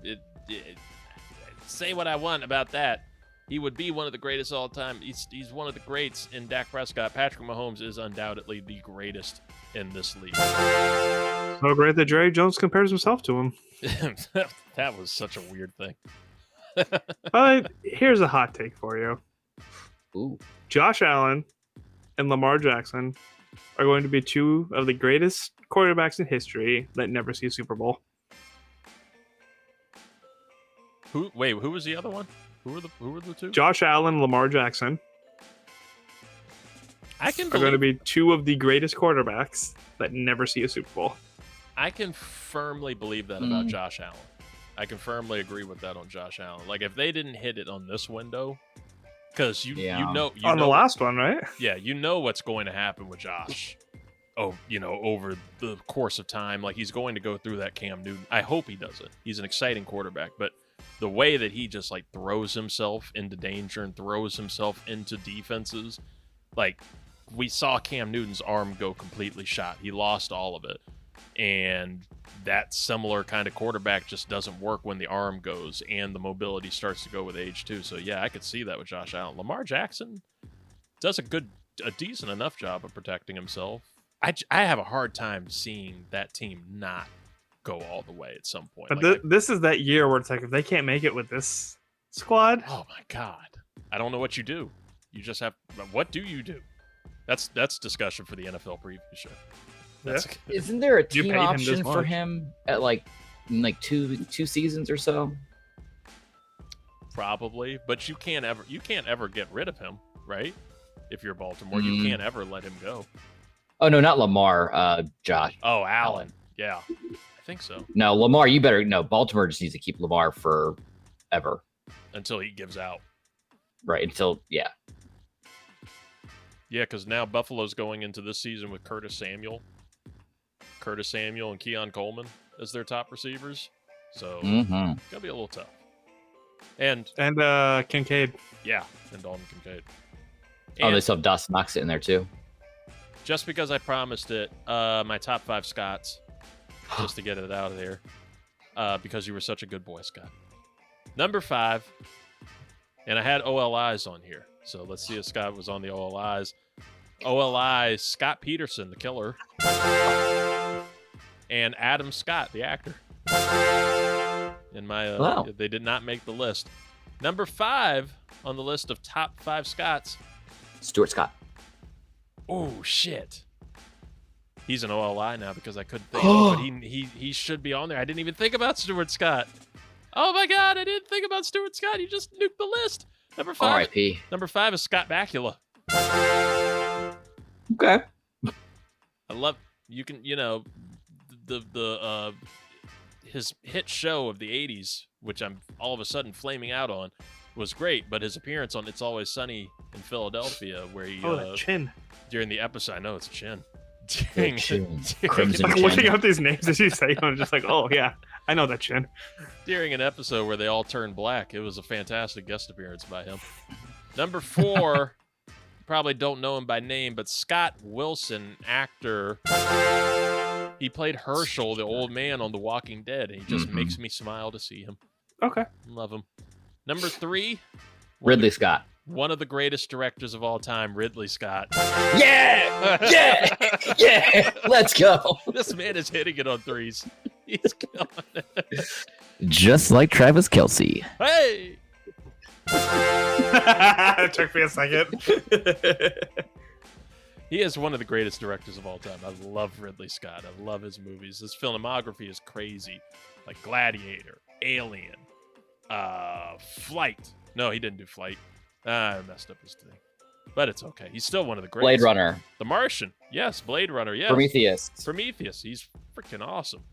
Say what I want about that. He would be one of the greatest all time. He's one of the greats in Dak Prescott. Patrick Mahomes is undoubtedly the greatest in this league. So great that Jerry Jones compares himself to him. That was such a weird thing. But here's a hot take for you. Ooh. Josh Allen and Lamar Jackson are going to be 2 of the greatest quarterbacks in history that never see a Super Bowl. Who was the other one? Who were the 2? Josh Allen, Lamar Jackson I can are going to believe, be 2 of the greatest quarterbacks that never see a Super Bowl. I can firmly believe that about Josh Allen. I can firmly agree with that on Josh Allen. Like if they didn't hit it on this window, because you know the last one, right? Yeah, you know what's going to happen with Josh. Oh, over the course of time, like he's going to go through that Cam Newton. I hope he does it. He's an exciting quarterback, but the way that he just like throws himself into danger and throws himself into defenses, like we saw Cam Newton's arm go completely shot. He lost all of it. And that similar kind of quarterback just doesn't work when the arm goes and the mobility starts to go with age too. So yeah, I could see that with Josh Allen. Lamar Jackson does a decent enough job of protecting himself. I have a hard time seeing that team not go all the way at some point. But this is that year where it's like, if they can't make it with this squad, oh my God, I don't know what you do. You just have, what do you do? That's discussion for the NFL preview show. Isn't there a You team paid him option this for much. him at like two seasons or so? Probably, but you can't ever get rid of him, right? If you're Baltimore, you can't ever let him go. Oh no, not Lamar. Josh. Oh, Allen. Yeah, I think so. No, Lamar. You better no. Baltimore just needs to keep Lamar forever. Until he gives out. Right. Until yeah. Yeah, because now Buffalo's going into this season with Curtis Samuel and Keon Coleman as their top receivers. So it's gonna be a little tough. And Kincaid. Yeah, and Dalton Kincaid. Oh, And they still have Dawson Knox in there too. just because I promised it, my top 5 Scots, just to get it out of there, because you were such a good boy, Scott. Number 5, and I had OLIs on here, so let's see if Scott was on the OLIs. OLI, Scott Peterson, the killer, and Adam Scott, the actor. In my, Wow. They did not make the list. Number 5 on the list of top 5 Scots. Stuart Scott. Oh shit! He's an OLI now because I couldn't think of it, but he should be on there. I didn't even think about Stuart Scott. Oh my God, I didn't think about Stuart Scott. He just nuked the list. Number 5. R.I.P. Number 5 is Scott Bakula. Okay. I love the his hit show of the '80s, which I'm all of a sudden flaming out on, was great. But his appearance on It's Always Sunny in Philadelphia, where he that chin. during the episode, I know it's a chin. Chin. Crimson Like chin. looking up these names as you say, I'm just like, oh yeah, I know that chin. During an episode where they all turned black, it was a fantastic guest appearance by him. Number 4, probably don't know him by name, but Scott Wilson, actor. He played Herschel, the old man on The Walking Dead, and he just makes me smile to see him. Okay. Love him. Number 3, Ridley Scott. one of the greatest directors of all time, Ridley Scott. Yeah! Yeah! Yeah! Let's go. This man is hitting it on threes. He's killing it. Just like Travis Kelce. Hey! It took me a second. He is one of the greatest directors of all time. I love Ridley Scott. I love his movies. His filmography is crazy. Like Gladiator, Alien, Flight. No, he didn't do Flight. I messed up his thing. but it's okay. He's still one of the greats. Blade Runner. The Martian. Yes, Blade Runner. Yes. Prometheus. He's freaking awesome.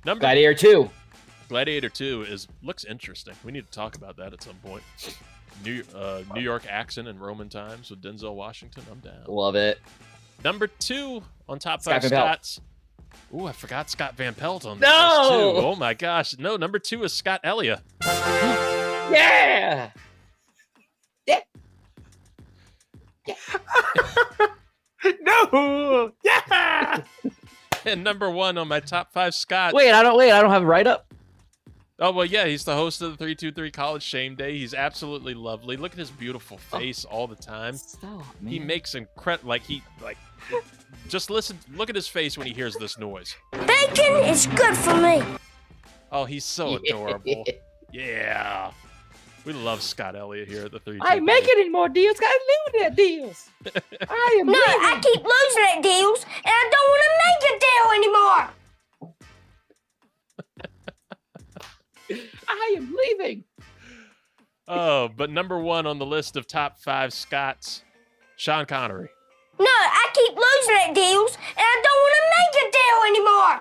Gladiator 2. Gladiator 2 looks interesting. We need to talk about that at some point. New York accent in Roman times with Denzel Washington. I'm down. Love it. Number 2 on top Scott 5 Van Pelt. Scots. Ooh, I forgot Scott Van Pelt on this No! list too. Oh my gosh. No, number 2 is Scott Ellia. Yeah. No! Yeah! And number 1 on my top 5 Scots. Wait, I don't have it right up. Oh, well, yeah, he's the host of the 323 College Shame Day. He's absolutely lovely. Look at his beautiful face all the time. Stop, man. He makes just listen, look at his face when he hears this noise. Bacon is good for me. Oh, he's so adorable. Yeah. We love Scott Elliott here at the 323. I ain't making any more deals. Got to live with that deals. I am No, I keep losing at deals, and I don't want to make a deal anymore. I am leaving. Oh, but number 1 on the list of top 5 Scots, Sean Connery. No, I keep losing at deals, and I don't want to make a deal anymore.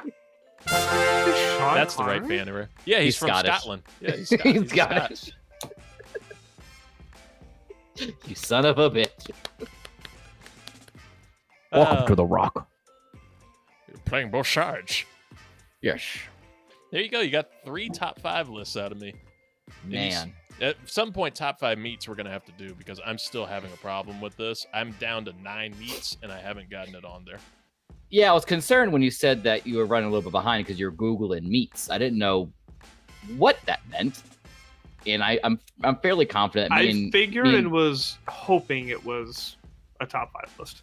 That's the right banner. Yeah, he's from Scottish. Scotland. Yeah, he's He's Scottish. Scottish. You son of a bitch. Welcome to the Rock. You're playing both sides. Yes. There you go. You got 3 top 5 lists out of me. Man. At some point, top 5 meats we're going to have to do because I'm still having a problem with this. I'm down to 9 meats, and I haven't gotten it on there. Yeah, I was concerned when you said that you were running a little bit behind because you're Googling meats. I didn't know what that meant. And I'm fairly confident. I figured and was hoping it was a top 5 list.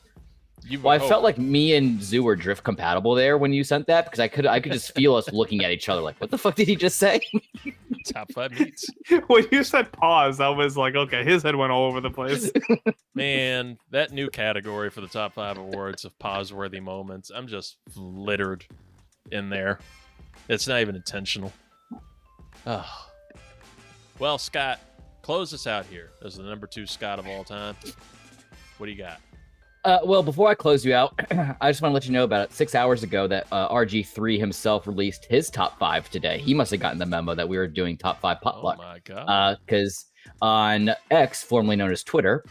I felt like me and Zoo were drift compatible there when you sent that because I could just feel us looking at each other like, what the fuck did he just say? Top 5 meats. When you said pause, I was like, okay, his head went all over the place. Man, that new category for the top 5 awards of pause-worthy moments, I'm just littered in there. It's not even intentional. Oh. Well, Scott, close us out here as the number 2 Scott of all time. What do you got? Well, before I close you out, I just want to let you know about it. 6 hours ago that RG3 himself released his top 5 today. He must have gotten the memo that we were doing top 5 potluck. Oh, my God. Because on X, formerly known as Twitter,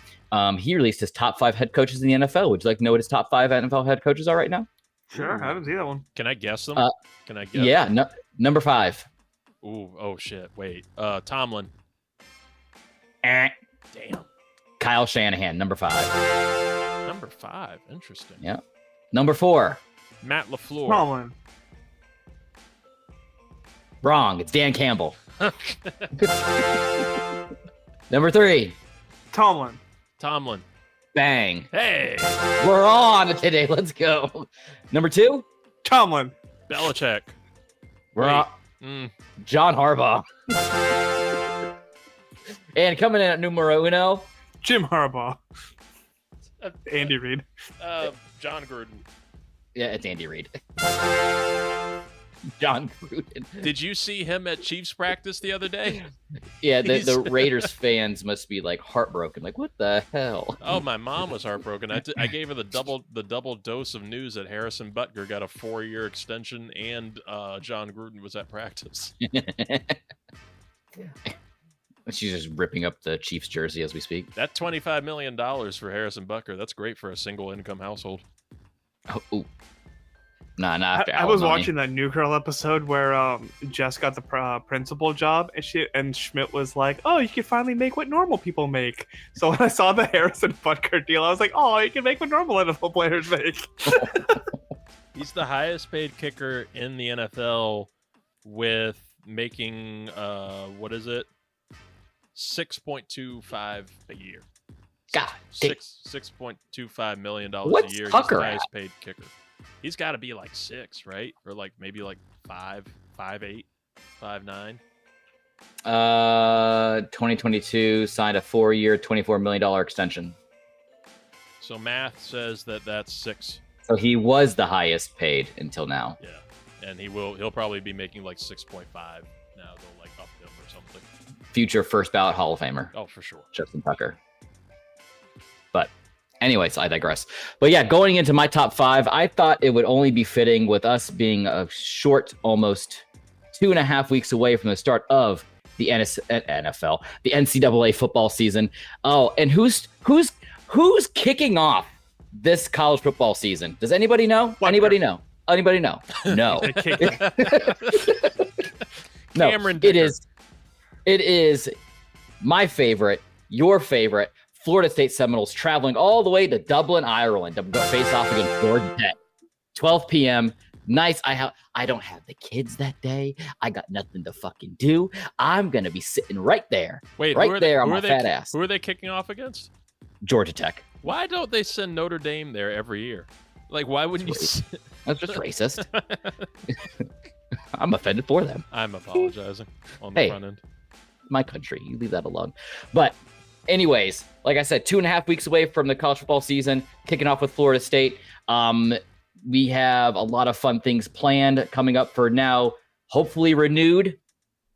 he released his top 5 head coaches in the NFL. Would you like to know what his top 5 NFL head coaches are right now? Sure, I haven't seen that one. Can I guess them? Can I guess? Yeah, number 5. Ooh, oh, shit. Wait. Tomlin. Damn. Kyle Shanahan, number 5. Number 5. Interesting. Yeah. Number 4. Matt LaFleur. Tomlin. Wrong. It's Dan Campbell. Number 3. Tomlin. Tomlin. Bang. Hey. We're on today. Let's go. Number 2. Tomlin. Belichick. We're on. John Harbaugh. And coming in at numero 1. Jim Harbaugh. Andy Reid. John Gruden. Yeah, it's Andy Reid. John Gruden. Did you see him at Chiefs practice the other day? Yeah, the Raiders fans must be like heartbroken. Like, what the hell? Oh, my mom was heartbroken. I gave her the double dose of news that Harrison Butker got a 4-year extension and John Gruden was at practice. She's just ripping up the Chiefs jersey as we speak. That $25 million for Harrison Butker, that's great for a single income household. Oh, ooh. Nah. I was watching that New Girl episode where Jess got the principal job, and Schmidt was like, "Oh, you can finally make what normal people make." So when I saw the Harrison Butker deal, I was like, "Oh, you can make what normal NFL players make." He's the highest paid kicker in the NFL with making what is it? 6.25 a year. God, $6.25 million a What's year. Tucker He's the highest paid kicker. He's got to be like 6, right? Or like maybe like 5'8", 5'9". 2022 signed a 4-year, $24 million extension. So math says that that's 6. So he was the highest paid until now. Yeah, and he'll probably be making like 6.5 now. They'll like up him or something. Future first ballot Hall of Famer. Oh, for sure. Justin Tucker. But Anyways, I digress. But yeah, going into my top 5, I thought it would only be fitting with us being a short, almost 2.5 weeks away from the start of the NFL, the NCAA football season. Oh, and who's kicking off this college football season? Does anybody know? Anybody know? No. No. Cameron Dicker. It is my favorite, your favorite, Florida State Seminoles traveling all the way to Dublin, Ireland to face off against Georgia Tech. 12 p.m. Nice. I don't have the kids that day. I got nothing to fucking do. I'm going to be sitting right there. Wait, right there on my fat ass. Who are they kicking off against? Georgia Tech. Why don't they send Notre Dame there every year? Like, why wouldn't you? That's just racist. I'm offended for them. I'm apologizing on the front end. My country. You leave that alone. But anyways, like I said, 2.5 weeks away from the college football season, kicking off with Florida State. We have a lot of fun things planned coming up for now. Hopefully renewed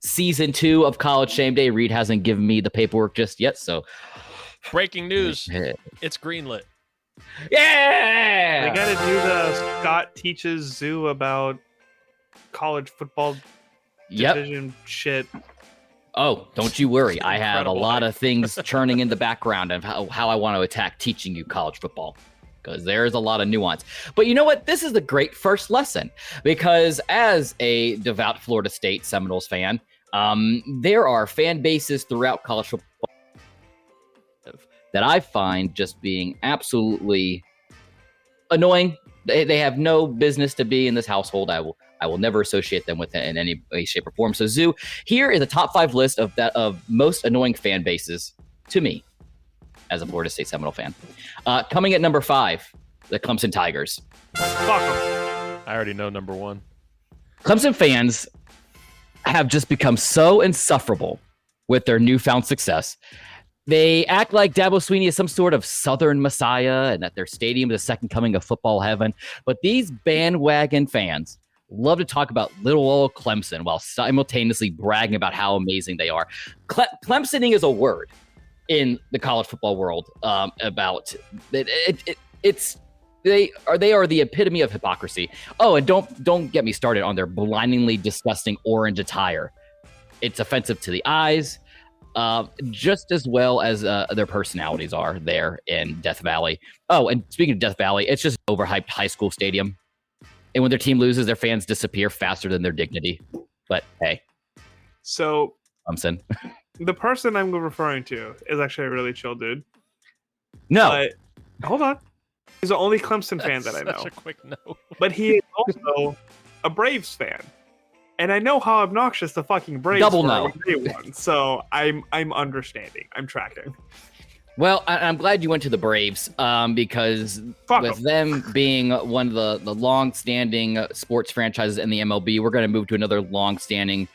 season 2 of College Shame Day. Reid hasn't given me the paperwork just yet, so breaking news. It's greenlit. Yeah! They got to do the Scott teaches Zoo about college football division shit. Oh, don't you worry. I have a lot of things churning in the background of how I want to attack teaching you college football, because there's a lot of nuance. But you know what? This is the great first lesson, because as a devout Florida State Seminoles fan, there are fan bases throughout college football that I find just being absolutely annoying. They have no business to be in this household. I will never associate them with it in any way, shape, or form. So, Zoo, here is a top 5 list of most annoying fan bases to me as a Florida State Seminole fan. Coming at number 5, the Clemson Tigers. Fuck them. I already know number 1. Clemson fans have just become so insufferable with their newfound success. They act like Dabo Swinney is some sort of Southern messiah and that their stadium is the second coming of football heaven. But these bandwagon fans love to talk about little old Clemson while simultaneously bragging about how amazing they are. Clemsoning is a word in the college football world about it. They are the epitome of hypocrisy. Oh, and don't get me started on their blindingly disgusting orange attire. It's offensive to the eyes. Just as well as their personalities are there in Death Valley. Oh, and speaking of Death Valley, it's just an overhyped high school stadium. And when their team loses, their fans disappear faster than their dignity. But hey. So, Clemson. The person I'm referring to is actually a really chill dude. No. But, hold on. He's the only Clemson fan that I know. Such a quick no. But he is also a Braves fan. And I know how obnoxious the fucking Braves Double were no. when they won, so I'm understanding. I'm tracking. Well, I'm glad you went to the Braves because with them being one of the long-standing sports franchises in the MLB, we're going to move to another long-standing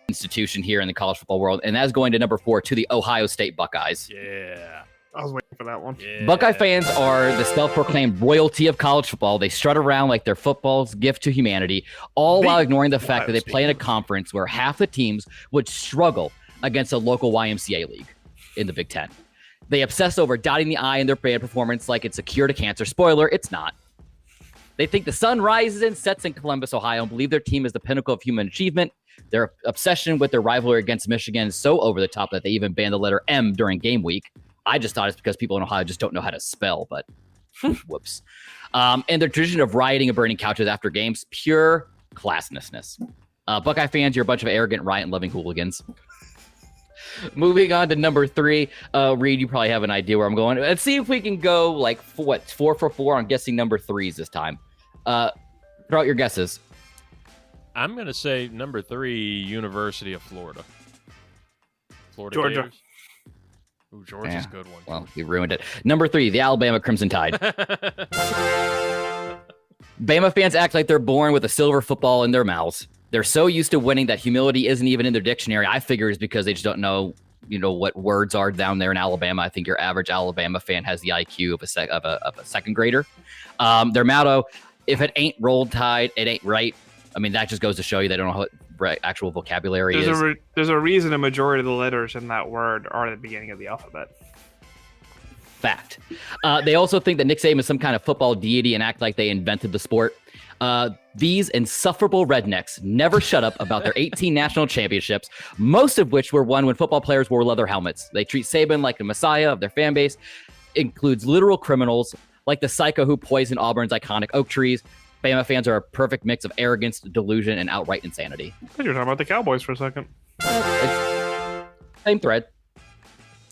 institution here in the college football world, and that's going to number 4 to the Ohio State Buckeyes. Yeah. I was waiting for that one. Yeah. Buckeye fans are the self-proclaimed royalty of college football. They strut around like they're football's gift to humanity, all while ignoring the fact that they play in a conference where half the teams would struggle against a local YMCA league in the Big Ten. They obsess over dotting the I in their band performance like it's a cure to cancer. Spoiler, it's not. They think the sun rises and sets in Columbus, Ohio, and believe their team is the pinnacle of human achievement. Their obsession with their rivalry against Michigan is so over the top that they even banned the letter M during game week. I just thought it's because people in Ohio just don't know how to spell, but whoops. And their tradition of rioting and burning couches after games, pure classness. Buckeye fans, you're a bunch of arrogant, riot-loving hooligans. Moving on to number 3. Reid, you probably have an idea where I'm going. Let's see if we can go like 4 for 4 on guessing number 3s this time. Throw out your guesses. I'm going to say number 3, University of Florida. Georgia. Gators. Ooh, Georgia's a good one. Well, you ruined it. Number 3, the Alabama Crimson Tide. Bama fans act like they're born with a silver football in their mouths. They're so used to winning that humility isn't even in their dictionary. I figure it's because they just don't know, what words are down there in Alabama. I think your average Alabama fan has the IQ of a second grader. Their motto, if it ain't rolled tide, it ain't right. I mean, that just goes to show you they don't know what actual vocabulary is. There's a reason a majority of the letters in that word are at the beginning of the alphabet. Fact. They also think that Nick Saban is some kind of football deity and act like they invented the sport. These insufferable rednecks never shut up about their 18 national championships, most of which were won when football players wore leather helmets. They treat Saban like the messiah of their fan base, includes literal criminals like the psycho who poisoned Auburn's iconic oak trees. Bama fans are a perfect mix of arrogance, delusion, and outright insanity. I thought you were talking about the Cowboys for a second. Same thread.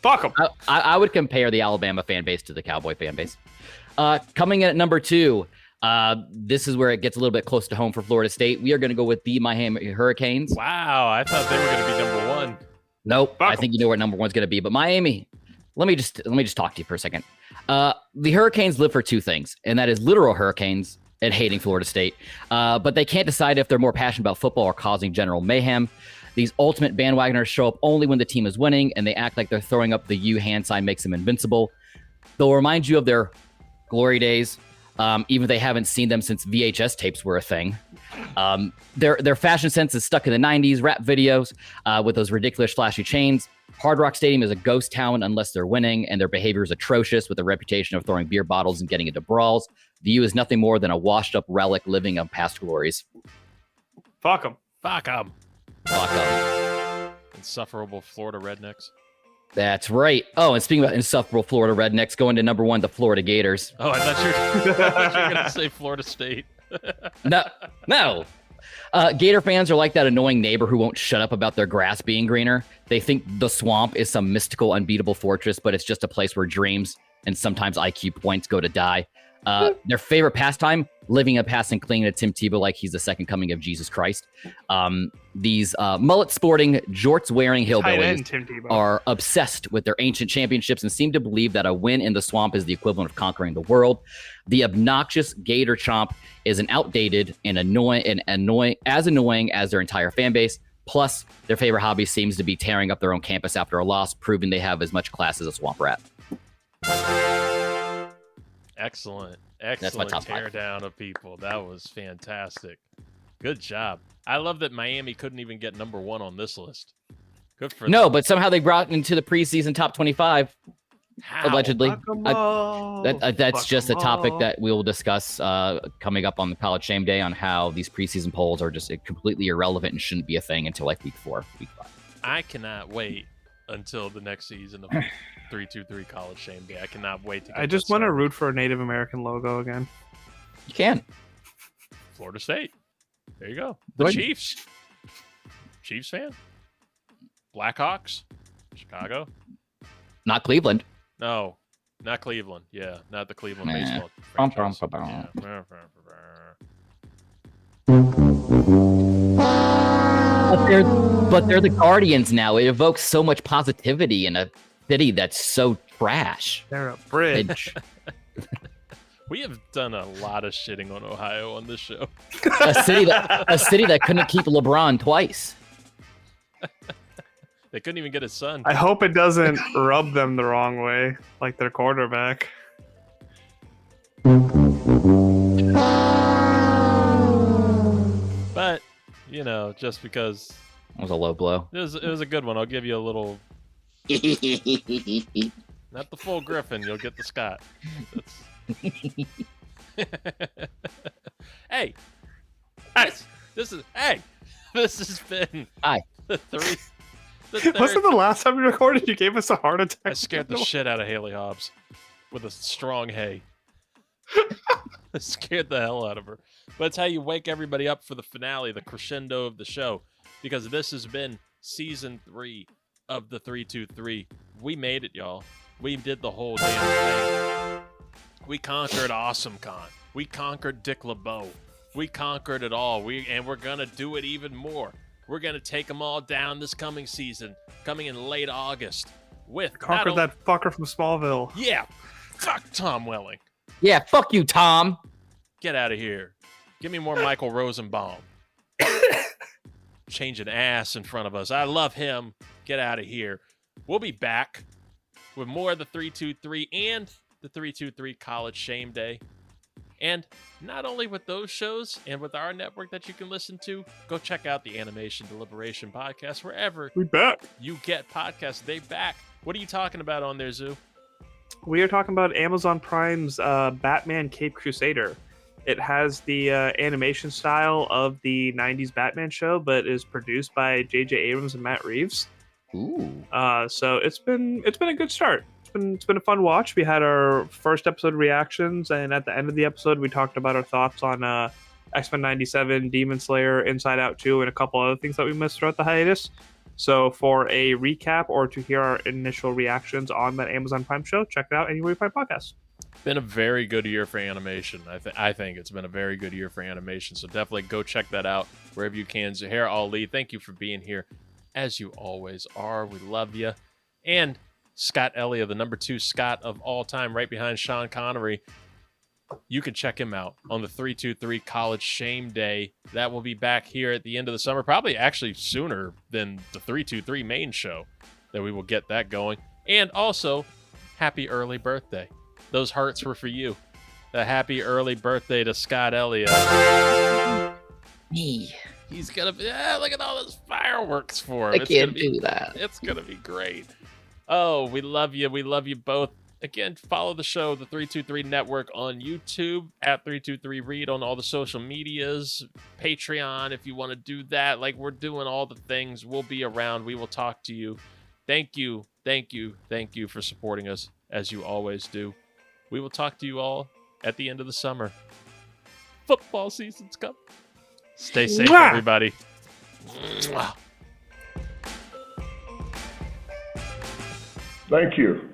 Fuck them. I would compare the Alabama fan base to the Cowboy fan base. Coming in at number 2, this is where it gets a little bit close to home for Florida State. We are going to go with the Miami Hurricanes. Wow, I thought they were going to be number 1. Nope, I think you know where number 1's going to be. But Miami, let me just talk to you for a second. The Hurricanes live for 2 things, and that is literal hurricanes and hating Florida State. But they can't decide if they're more passionate about football or causing general mayhem. These ultimate bandwagoners show up only when the team is winning, and they act like they're throwing up the U hand sign makes them invincible. They'll remind you of their glory days, even if they haven't seen them since VHS tapes were a thing. Their fashion sense is stuck in the 90s, rap videos with those ridiculous flashy chains. Hard Rock Stadium is a ghost town unless they're winning, and their behavior is atrocious with a reputation of throwing beer bottles and getting into brawls. The U is nothing more than a washed-up relic living of past glories. Fuck them. Fuck them. Fuck them. Insufferable Florida Rednecks. That's right. Oh, and speaking about insufferable Florida Rednecks, going to number 1, the Florida Gators. Oh, I thought you were going to say Florida State. No. Gator fans are like that annoying neighbor who won't shut up about their grass being greener. They think the swamp is some mystical, unbeatable fortress, but it's just a place where dreams and sometimes IQ points go to die. Their favorite pastime, living a pass and clinging to Tim Tebow like he's the second coming of Jesus Christ. These mullet-sporting, jorts-wearing hillbillies are obsessed with their ancient championships and seem to believe that a win in the swamp is the equivalent of conquering the world. The obnoxious Gator Chomp is an outdated and annoying as their entire fan base. Plus, their favorite hobby seems to be tearing up their own campus after a loss, proving they have as much class as a swamp rat. Excellent top tear 5. down of people. That was fantastic. Good job. I love that Miami couldn't even get number 1 on this list. Good for them. But somehow they brought into the preseason top 25. How? Allegedly. That's just a topic that we will discuss coming up on the College Shame Day on how these preseason polls are just completely irrelevant and shouldn't be a thing until like week 4, week 5. I cannot wait until the next season of 323 College Shame Day. I cannot wait to get I just want to root for a Native American logo again. You can. Florida State. There you go. The Chiefs. Chiefs fan. Blackhawks. Chicago. Not Cleveland. No, not Cleveland. Yeah, not the Cleveland baseball. But they're the Guardians now. It evokes so much positivity in a city that's so trash. They're a bridge. We have done a lot of shitting on Ohio on this show. a city that couldn't keep LeBron twice. They couldn't even get his son. I hope it doesn't rub them the wrong way, like their quarterback. But, just because it was a low blow. It was a good one. I'll give you a little. Not the full Griffin. You'll get the Scott. Hey, this has been the 3. Wasn't the last time we recorded you gave us a heart attack? I scared the shit out of Haley Hobbs with a strong hay. I scared the hell out of her. But it's how you wake everybody up for the finale, the crescendo of the show. Because this has been season 3 of the 323. We made it, y'all. We did the whole damn thing. We conquered Awesome Con. We conquered Dick LeBeau. We conquered it all. And we're going to do it even more. We're going to take them all down this coming season, coming in late August. Conquered that fucker from Smallville. Yeah. Fuck Tom Welling. Yeah, fuck you, Tom. Get out of here. Give me more Michael Rosenbaum. Changing ass in front of us. I love him. Get out of here. We'll be back with more of the 323 and the 323 College Shame Day. And not only with those shows and with our network that you can listen to, go check out the Animation Deliberation podcast wherever we back. You get podcasts. They back. What are you talking about on there, Zoo? We are talking about Amazon Prime's Batman Cape Crusader. It has the animation style of the 90s Batman show, but is produced by J.J. Abrams and Matt Reeves. Ooh. So it's been a good start. It's been a fun watch. We had our first episode reactions, and at the end of the episode, we talked about our thoughts on X-Men 97, Demon Slayer, Inside Out 2, and a couple other things that we missed throughout the hiatus. So for a recap or to hear our initial reactions on that Amazon Prime show, check it out anywhere you find podcasts. Been a very good year for animation. I think it's been a very good year for animation. So definitely go check that out wherever you can. Zuhair, Ali, thank you for being here, as you always are. We love you. And Scott Ellia, the number 2 Scott of all time, right behind Sean Connery. You can check him out on the 323 College Shame Day. That will be back here at the end of the summer, probably actually sooner than the 323 main show, that we will get that going. And also, happy early birthday. Those hearts were for you. A happy early birthday to Scott Elliott. Me. He's gonna be, look at all those fireworks for him. I can't do that. It's gonna be great. Oh, we love you. We love you both. Again, follow the show, the 323 Network, on YouTube, at 323 Reid on all the social medias, Patreon if you want to do that. Like, we're doing all the things. We'll be around. We will talk to you. Thank you, thank you, thank you for supporting us, as you always do. We will talk to you all at the end of the summer. Football season's coming. Stay safe, everybody. Thank you.